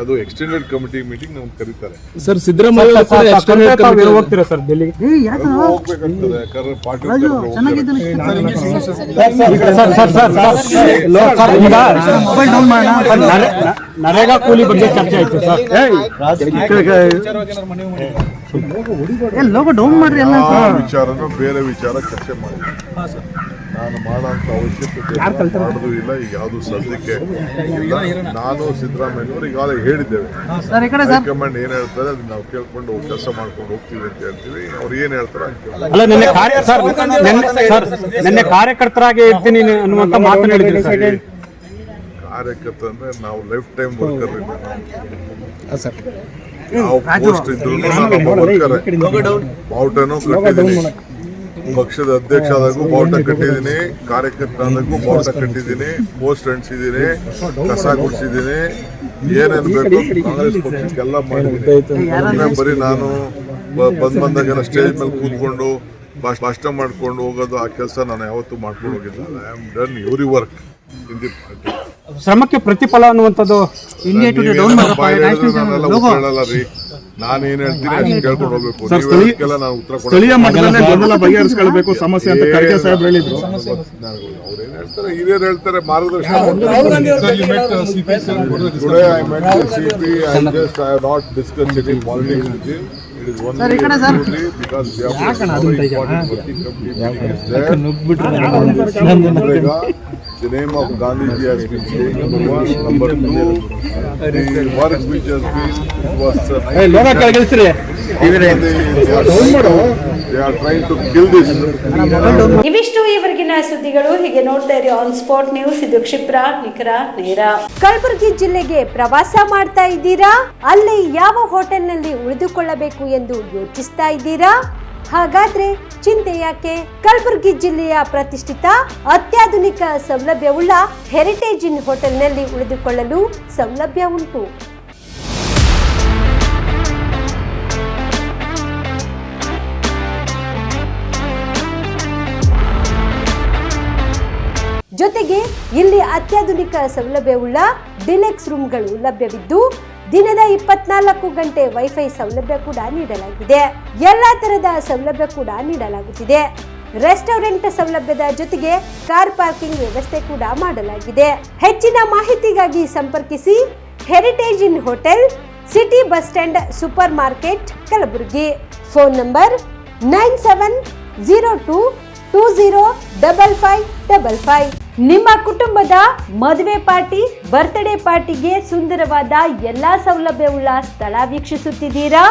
ಅದು ಎಕ್ಸ್ಟೆಂಡೆಡ್ ಕಮಿಟಿ ಮೀಟಿಂಗ್ ನಮ್ಗೆ ಕರೀತಾರೆ ಸರ್. ಸಿದ್ದರಾಮಯ್ಯ ಹೋಗ್ತೀರಾ ಸರ್ ಡೆಲ್ಲಿಗೆ? ಹೋಗ್ಬೇಕಾಗ್ತದೆ, ಯಾಕಂದ್ರೆ ಪಾರ್ಟಿ ನರೇಗಾ ಕೂಲಿ ಬಗ್ಗೆ ಚರ್ಚೆ ಆಯ್ತು ಸರ್. ವಿಚಾರನೂ ಬೇರೆ ವಿಚಾರ ಚರ್ಚೆ ಮಾಡಿ ನಾನು ಮಾಡೋಂಥ ಅವಶ್ಯಕತೆ ಮಾಡೋದು ಇಲ್ಲ. ಈಗ ಯಾವುದು ಸದ್ಯಕ್ಕೆ ನಾನು ಸಿದ್ದರಾಮಯ್ಯನವರು ಈಗಾಗಲೇ ಹೇಳಿದ್ದೇವೆ. ಹೈಕಮಾಂಡ್ ಏನು ಹೇಳ್ತಾರೆ ಅದನ್ನ ನಾವು ಕೇಳ್ಕೊಂಡು ಕೆಲಸ ಮಾಡ್ಕೊಂಡು ಹೋಗ್ತೀವಿ ಅಂತ ಹೇಳ್ತೀವಿ. ಅವ್ರು ಏನು ಹೇಳ್ತಾರೆ ನಿನ್ನೆ ಕಾರ್ಯಕರ್ತರಾಗಿ ಇರ್ತೀನಿ ಅನ್ನುವಂತ ಮಾತನ್ನು ಹೇಳಿದ್ರು ಸರ್. ಕಾರ್ಯಕರ್ತ ಅಂದ್ರೆ ನಾವು ಲೈಫ್ ಟೈಮ್ ವರ್ಕರ್. ನಾವು ಪೋಸ್ಟ್ ಇದ್ರು ಬಾವುಟನೂ ಕಟ್ಟಿದ್ದೀನಿ, ಪಕ್ಷದ ಅಧ್ಯಕ್ಷ ಆದಾಗೂ ಬಾವುಟ ಕಟ್ಟಿದ್ದೀನಿ, ಕಾರ್ಯಕರ್ತ ಆದಾಗೂ ಬಾವುಟ ಕಟ್ಟಿದ್ದೀನಿ, ಪೋಸ್ಟ್ ಅಂಟಿಸಿದ್ದೀನಿ, ಕಸ ಗುಡಿಸಿದ್ದೀನಿ, ಏನೇನು ಬೇಕು ಕಾಂಗ್ರೆಸ್ ಪಕ್ಷಕ್ಕೆಲ್ಲ ಮಾಡಿದ್ದೀನಿ. ಬರೀ ನಾನು ಬಂದಾಗೆಲ್ಲ ಸ್ಟೇಜ್ ಮೇಲೆ ಕೂತ್ಕೊಂಡು ಭಾಷಣ ಮಾಡ್ಕೊಂಡು ಹೋಗೋದು ಆ ಕೆಲಸ ನಾನು ಯಾವತ್ತೂ ಮಾಡ್ಕೊಂಡು ಹೋಗಿಲ್ಲ. I am done every work in the party. ಶ್ರಮಕ್ಕೆ ಪ್ರತಿಫಲ ಅನ್ನುವಂಥದ್ದು ಹೇಳಲ್ಲ ರೀ. ನಾನೇನು ಹೇಳ್ತೀನಿ ಅದನ್ನ ಕೇಳ್ಕೊಂಡು ಹೋಗ್ಬೇಕು. ನೀವೆಲ್ಲ ನಾನು ಉತ್ತರ ಸ್ಥಳೀಯ ಮಟ್ಟದಲ್ಲಿ ಗೊಂದಲ ಬಗೆಹರಿಸಿಕೊಳ್ಳಬೇಕು ಸಮಸ್ಯೆ ಅಂತ ಖರ್ಗೆ ಸಾಹೇಬ್ ಹೇಳಿದ್ರು. ಅವ್ರೇನು ಹೇಳ್ತಾರೆ, ಹಿರಿಯರು ಹೇಳ್ತಾರೆ, ಮಾರ್ಗದರ್ಶನ The name of Gandhiji has been changed, number 1. Number 2, the work which has been, it was they are trying to kill this. ಇವಿಷ್ಟು ಈವರೆಗಿನ ಸುದ್ದಿಗಳು. ಹೀಗೆ ನೋಡ್ತಾ ಇರಿ ಆನ್ ಸ್ಪಾಟ್ ನ್ಯೂಸ್. ಇದು ಕ್ಷಿಪ್ರ, ನಿಖರ, ನೇರ. ಕಲಬುರಗಿ ಜಿಲ್ಲೆಗೆ ಪ್ರವಾಸ ಮಾಡ್ತಾ ಇದ್ದೀರಾ? ಅಲ್ಲಿ ಯಾವ ಹೋಟೆಲ್ನಲ್ಲಿ ಉಳಿದುಕೊಳ್ಳಬೇಕು ಎಂದು ಯೋಚಿಸ್ತಾ ಇದ್ದೀರಾ? ಹಾಗಾದ್ರೆ ಚಿಂತೆ ಯಾಕೆ? ಕಲಬುರಗಿ ಜಿಲ್ಲೆಯ ಪ್ರತಿಷ್ಠಿತ ಅತ್ಯಾಧುನಿಕ ಸೌಲಭ್ಯವುಳ್ಳ ಹೆರಿಟೇಜ್ ಇನ್ ಹೋಟೆಲ್ನಲ್ಲಿ ಉಳಿದುಕೊಳ್ಳಲು ಸೌಲಭ್ಯ ಉಂಟು. ಜೊತೆಗೆ ಇಲ್ಲಿ ಅತ್ಯಾಧುನಿಕ ಸೌಲಭ್ಯವುಳ್ಳ ಡಿಲೆಕ್ಸ್ ರೂಮ್ಗಳು ಲಭ್ಯವಿದ್ದು ದಿನದ 24 ಗಂಟೆ ವೈಫೈ ಸೌಲಭ್ಯ ಕೂಡ ನೀಡಲಾಗಿದೆ. ಎಲ್ಲಾ ತರಹದ ಸೌಲಭ್ಯ ಕೂಡ ನೀಡಲಾಗುತ್ತಿದೆ. ರೆಸ್ಟೋರೆಂಟ್ ಸೌಲಭ್ಯದ ಜೊತೆಗೆ ಕಾರ್ ಪಾರ್ಕಿಂಗ್ ವ್ಯವಸ್ಥೆ ಕೂಡ ಮಾಡಲಾಗಿದೆ. ಹೆಚ್ಚಿನ ಮಾಹಿತಿಗಾಗಿ ಸಂಪರ್ಕಿಸಿ heritage inn hotel, city bus stand, super market, Kalaburagi. Phone number 9702 205555. ನಿಮ್ಮ ಕುಟುಂಬದ ಮದುವೆ ಪಾರ್ಟಿ, ಬರ್ತ್ಡೇ ಪಾರ್ಟಿಗೆ ಸುಂದರವಾದ ಎಲ್ಲಾ ಸೌಲಭ್ಯವುಳ್ಳ ಸ್ಥಳ ವೀಕ್ಷಿಸುತ್ತಿದ್ದೀರಾ?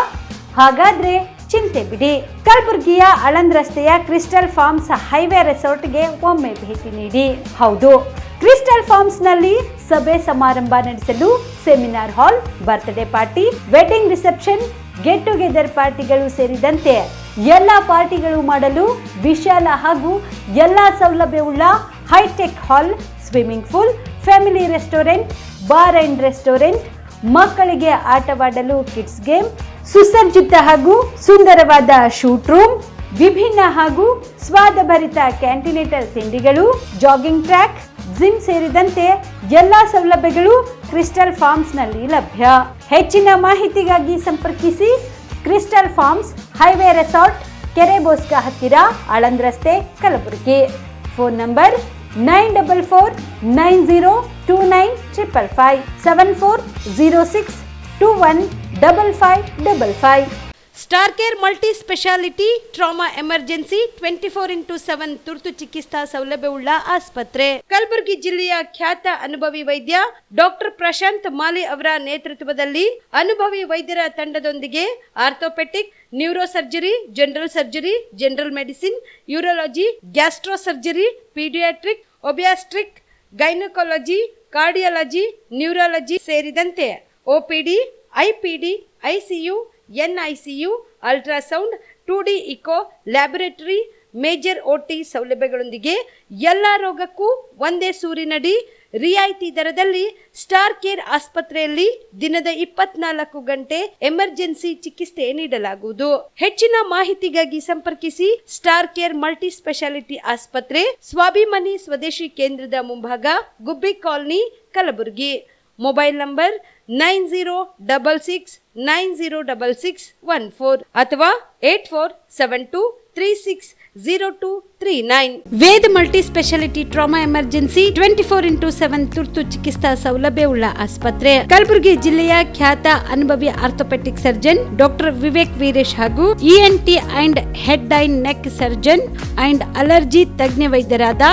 ಹಾಗಾದ್ರೆ ಚಿಂತೆ ಬಿಡಿ. ಕಲಬುರಗಿಯ ಆಳಂದ್ ರಸ್ತೆಯ ಕ್ರಿಸ್ಟಲ್ ಫಾರ್ಮ್ಸ್ ಹೈವೇ ರೆಸಾರ್ಟ್ಗೆ ಒಮ್ಮೆ ಭೇಟಿ ನೀಡಿ. ಹೌದು, ಕ್ರಿಸ್ಟಲ್ ಫಾರ್ಮ್ಸ್ ನಲ್ಲಿ ಸಭೆ ಸಮಾರಂಭ ನಡೆಸಲು seminar hall, birthday party, wedding reception, get together ಪಾರ್ಟಿಗಳು ಸೇರಿದಂತೆ ಎಲ್ಲಾ ಪಾರ್ಟಿಗಳು ಮಾಡಲು ವಿಶಾಲ ಹಾಗೂ ಎಲ್ಲಾ ಸೌಲಭ್ಯವುಳ್ಳ hi-tech hall, swimming pool, family restaurant, bar and restaurant, ಮಕ್ಕಳಿಗೆ ಆಟವಾಡಲು ಕಿಡ್ಸ್ ಗೇಮ್, ಸುಸಜ್ಜಿತ ಹಾಗೂ ಸುಂದರವಾದ ಶೂಟ್ ರೂಮ್, ವಿಭಿನ್ನ ಹಾಗೂ ಸ್ವಾದಭರಿತ ಕ್ಯಾಂಟಿನೇಟಲ್ ತಿಂಡಿಗಳು, ಜಾಗಿಂಗ್ ಟ್ರ್ಯಾಕ್, ಜಿಮ್ ಸೇರಿದಂತೆ ಎಲ್ಲಾ ಸೌಲಭ್ಯಗಳು ಕ್ರಿಸ್ಟಲ್ ಫಾರ್ಮ್ಸ್ ನಲ್ಲಿ ಲಭ್ಯ. ಹೆಚ್ಚಿನ ಮಾಹಿತಿಗಾಗಿ ಸಂಪರ್ಕಿಸಿ ಕ್ರಿಸ್ಟಲ್ ಫಾರ್ಮ್ಸ್ ಹೈವೇ ರೆಸಾರ್ಟ್, ಕೆರೆ ಬೋಸ್ಕ ಹತ್ತಿರ, ಆಳಂದ್ ರಸ್ತೆ, Kalaburagi. Phone number 9490295555 7406215555. Star care multi speciality trauma emergency 24x7 ತುರ್ತು ಚಿಕಿತ್ಸಾ ಸೌಲಭ್ಯವುಳ್ಳ ಆಸ್ಪತ್ರೆ. ಕಲಬುರಗಿ ಜಿಲ್ಲೆಯ ಖ್ಯಾತ ಅನುಭವಿ ವೈದ್ಯ ಡಾಕ್ಟರ್ ಪ್ರಶಾಂತ್ ಮಾಲಿ ಅವರ ನೇತೃತ್ವದಲ್ಲಿ ಅನುಭವಿ ವೈದ್ಯರ ತಂಡದೊಂದಿಗೆ orthopaedic, neuro surgery, general surgery, general medicine, urology, gastro surgery, paediatric, obstetric, gynaecology, cardiology, neurology ಸೇರಿದಂತೆ OPD, IPD, ICU, NICU, ultrasound, 2D echo, laboratory, major OT ಸೌಲಭ್ಯಗಳೊಂದಿಗೆ ಎಲ್ಲ ರೋಗಕ್ಕೂ ಒಂದೇ ಸೂರಿನಡಿ ರಿಯಾಯಿತಿ ದರದಲ್ಲಿ ಸ್ಟಾರ್ ಕೇರ್ ಆಸ್ಪತ್ರೆಯಲ್ಲಿ ದಿನದ 24 ಗಂಟೆ ಎಮರ್ಜೆನ್ಸಿ ಚಿಕಿತ್ಸೆ ನೀಡಲಾಗುವುದು. ಹೆಚ್ಚಿನ ಮಾಹಿತಿಗಾಗಿ ಸಂಪರ್ಕಿಸಿ ಸ್ಟಾರ್ ಕೇರ್ ಮಲ್ಟಿ ಸ್ಪೆಷಾಲಿಟಿ ಆಸ್ಪತ್ರೆ, ಸ್ವಾಭಿಮಾನಿ ಸ್ವದೇಶಿ ಕೇಂದ್ರದ ಮುಂಭಾಗ, Gubbi colony, Kalaburagi. Mobile number 9066906614 ಅಥವಾ 8472360239. Veda multi speciality trauma emergency 24x7 ತುರ್ತು ಚಿಕಿತ್ಸಾ ಸೌಲಭ್ಯವುಳ್ಳ ಆಸ್ಪತ್ರೆ. ಕಲಬುರಗಿ ಜಿಲ್ಲೆಯ ಖ್ಯಾತ ಅನುಭವಿ orthopaedic surgeon doctor Vivek Veeresh ಹಾಗೂ ENT and head and neck surgeon and allergy ತಜ್ಞ ವೈದ್ಯರಾದ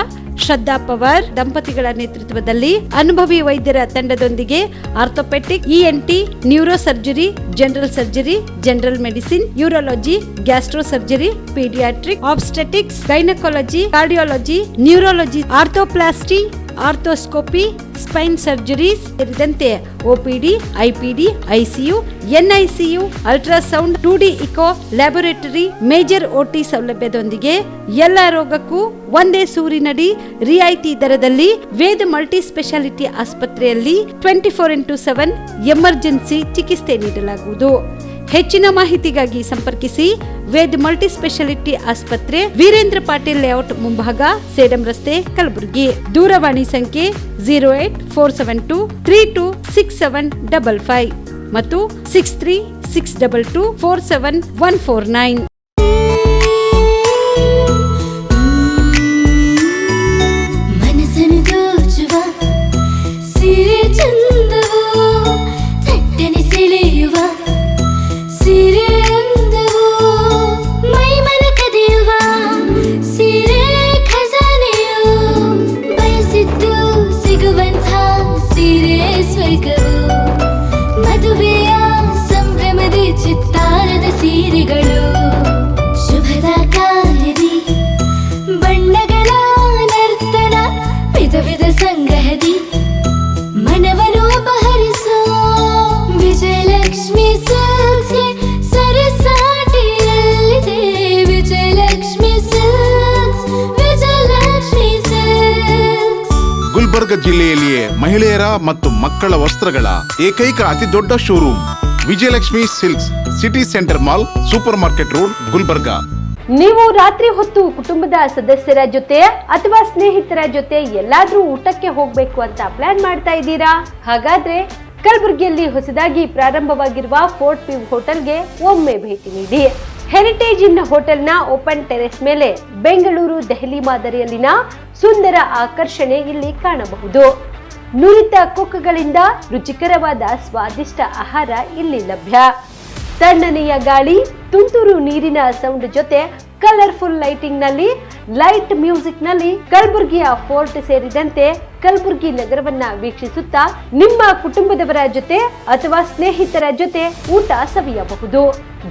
ಶ್ರದ್ಧಾ ಪವಾರ್ ದಂಪತಿಗಳ ನೇತೃತ್ವದಲ್ಲಿ ಅನುಭವಿ ವೈದ್ಯರ ತಂಡದೊಂದಿಗೆ orthopaedic, ENT, neuro surgery, general surgery, general medicine, urology, gastro surgery, paediatric, obstetrics, gynaecology, cardiology, neurology, arthroplasty, arthroscopy, spine surgeries ಸೇರಿದಂತೆ OPD, IPD, ICU, NICU, ultrasound, 2D echo, laboratory, major OT ಸೌಲಭ್ಯದೊಂದಿಗೆ ಎಲ್ಲ ರೋಗಕ್ಕೂ ಒಂದೇ ಸೂರಿನಡಿ ರಿಯಾಯಿತಿ ದರದಲ್ಲಿ ವೇದ ಮಲ್ಟಿ ಸ್ಪೆಷಾಲಿಟಿ ಆಸ್ಪತ್ರೆಯಲ್ಲಿ 24x7 emergency ಚಿಕಿತ್ಸೆ ನೀಡಲಾಗುವುದು. ಹೆಚ್ಚಿನ ಮಾಹಿತಿಗಾಗಿ ಸಂಪರ್ಕಿಸಿ ವೇದ್ ಮಲ್ಟಿ ಸ್ಪೆಷಾಲಿಟಿ ಆಸ್ಪತ್ರೆ, ವೀರೇಂದ್ರ ಪಾಟೀಲ್ ಲೇಔಟ್ ಮುಂಭಾಗ, ಸೇಡಂ ರಸ್ತೆ, ಕಲಬುರಗಿ. ದೂರವಾಣಿ ಸಂಖ್ಯೆ 08472326755 ಮತ್ತು 6362247149. ಗುಲ್ಬರ್ಗ ಜಿಲ್ಲೆಯಲ್ಲಿಯೇ ಮಹಿಳೆಯರ ಮತ್ತು ಮಕ್ಕಳ ವಸ್ತ್ರಗಳ ಏಕೈಕ ಅತಿ ದೊಡ್ಡ showroom Vijayalakshmi silks, city centre mall, super market road, Gulbarga. ನೀವು ರಾತ್ರಿ ಹೊತ್ತು ಕುಟುಂಬದ ಸದಸ್ಯರ ಜೊತೆ ಅಥವಾ ಸ್ನೇಹಿತರ ಜೊತೆ ಎಲ್ಲಾದ್ರೂ ಊಟಕ್ಕೆ ಹೋಗ್ಬೇಕು ಅಂತ ಪ್ಲಾನ್ ಮಾಡ್ತಾ ಇದ್ದೀರಾ? ಹಾಗಾದ್ರೆ ಕಲಬುರಗಿಯಲ್ಲಿ ಹೊಸದಾಗಿ ಪ್ರಾರಂಭವಾಗಿರುವ ಫೋರ್ಟ್ ವ್ಯೂ ಹೋಟೆಲ್ಗೆ ಒಮ್ಮೆ ಭೇಟಿ ನೀಡಿ. ಹೆರಿಟೇಜ್ ಇನ್ ಹೋಟೆಲ್ನ ಓಪನ್ ಟೆರೆಸ್ ಮೇಲೆ ಬೆಂಗಳೂರು, ದೆಹಲಿ ಮಾದರಿಯಲ್ಲಿನ ಸುಂದರ ಆಕರ್ಷಣೆ ಇಲ್ಲಿ ಕಾಣಬಹುದು. ನುರಿತ ಕುಕ್ಗಳಿಂದ ರುಚಿಕರವಾದ ಸ್ವಾದಿಷ್ಟ ಆಹಾರ ಇಲ್ಲಿ ಲಭ್ಯ. ತಣ್ಣನೆಯ ಗಾಳಿ, ತುಂತುರು ನೀರಿನ ಸೌಂಡ್ ಜೊತೆ ಕಲರ್ಫುಲ್ ಲೈಟಿಂಗ್ ನಲ್ಲಿ, ಲೈಟ್ ಮ್ಯೂಸಿಕ್ ನಲ್ಲಿ ಕಲಬುರಗಿಯ ಫೋರ್ಟ್ ಸೇರಿದಂತೆ ಕಲಬುರಗಿ ನಗರವನ್ನ ವೀಕ್ಷಿಸುತ್ತಾ ನಿಮ್ಮ ಕುಟುಂಬದವರ ಜೊತೆ ಅಥವಾ ಸ್ನೇಹಿತರ ಜೊತೆ ಊಟ ಸವಿಯಬಹುದು.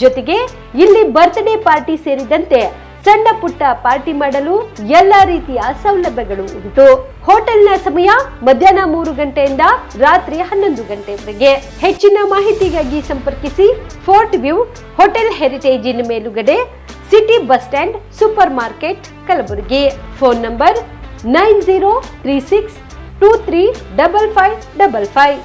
ಜೊತೆಗೆ ಇಲ್ಲಿ ಬರ್ತ್ಡೇ ಪಾರ್ಟಿ ಸೇರಿದಂತೆ ಸಣ್ಣ ಪುಟ್ಟ ಪಾರ್ಟಿ ಮಾಡಲು ಎಲ್ಲಾ ರೀತಿಯ ಸೌಲಭ್ಯಗಳು ಉಂಟು. ಹೋಟೆಲ್ನ ಸಮಯ ಮಧ್ಯಾಹ್ನ 3 ಗಂಟೆಯಿಂದ ರಾತ್ರಿ 11 ಗಂಟೆವರೆಗೆ. ಹೆಚ್ಚಿನ ಮಾಹಿತಿಗಾಗಿ ಸಂಪರ್ಕಿಸಿ ಫೋರ್ಟ್ ವ್ಯೂ ಹೋಟೆಲ್ ಹೆರಿಟೇಜಿನ ಮೇಲುಗಡೆ, city bus stand, super market, Kalaburagi. Phone number 9036235555.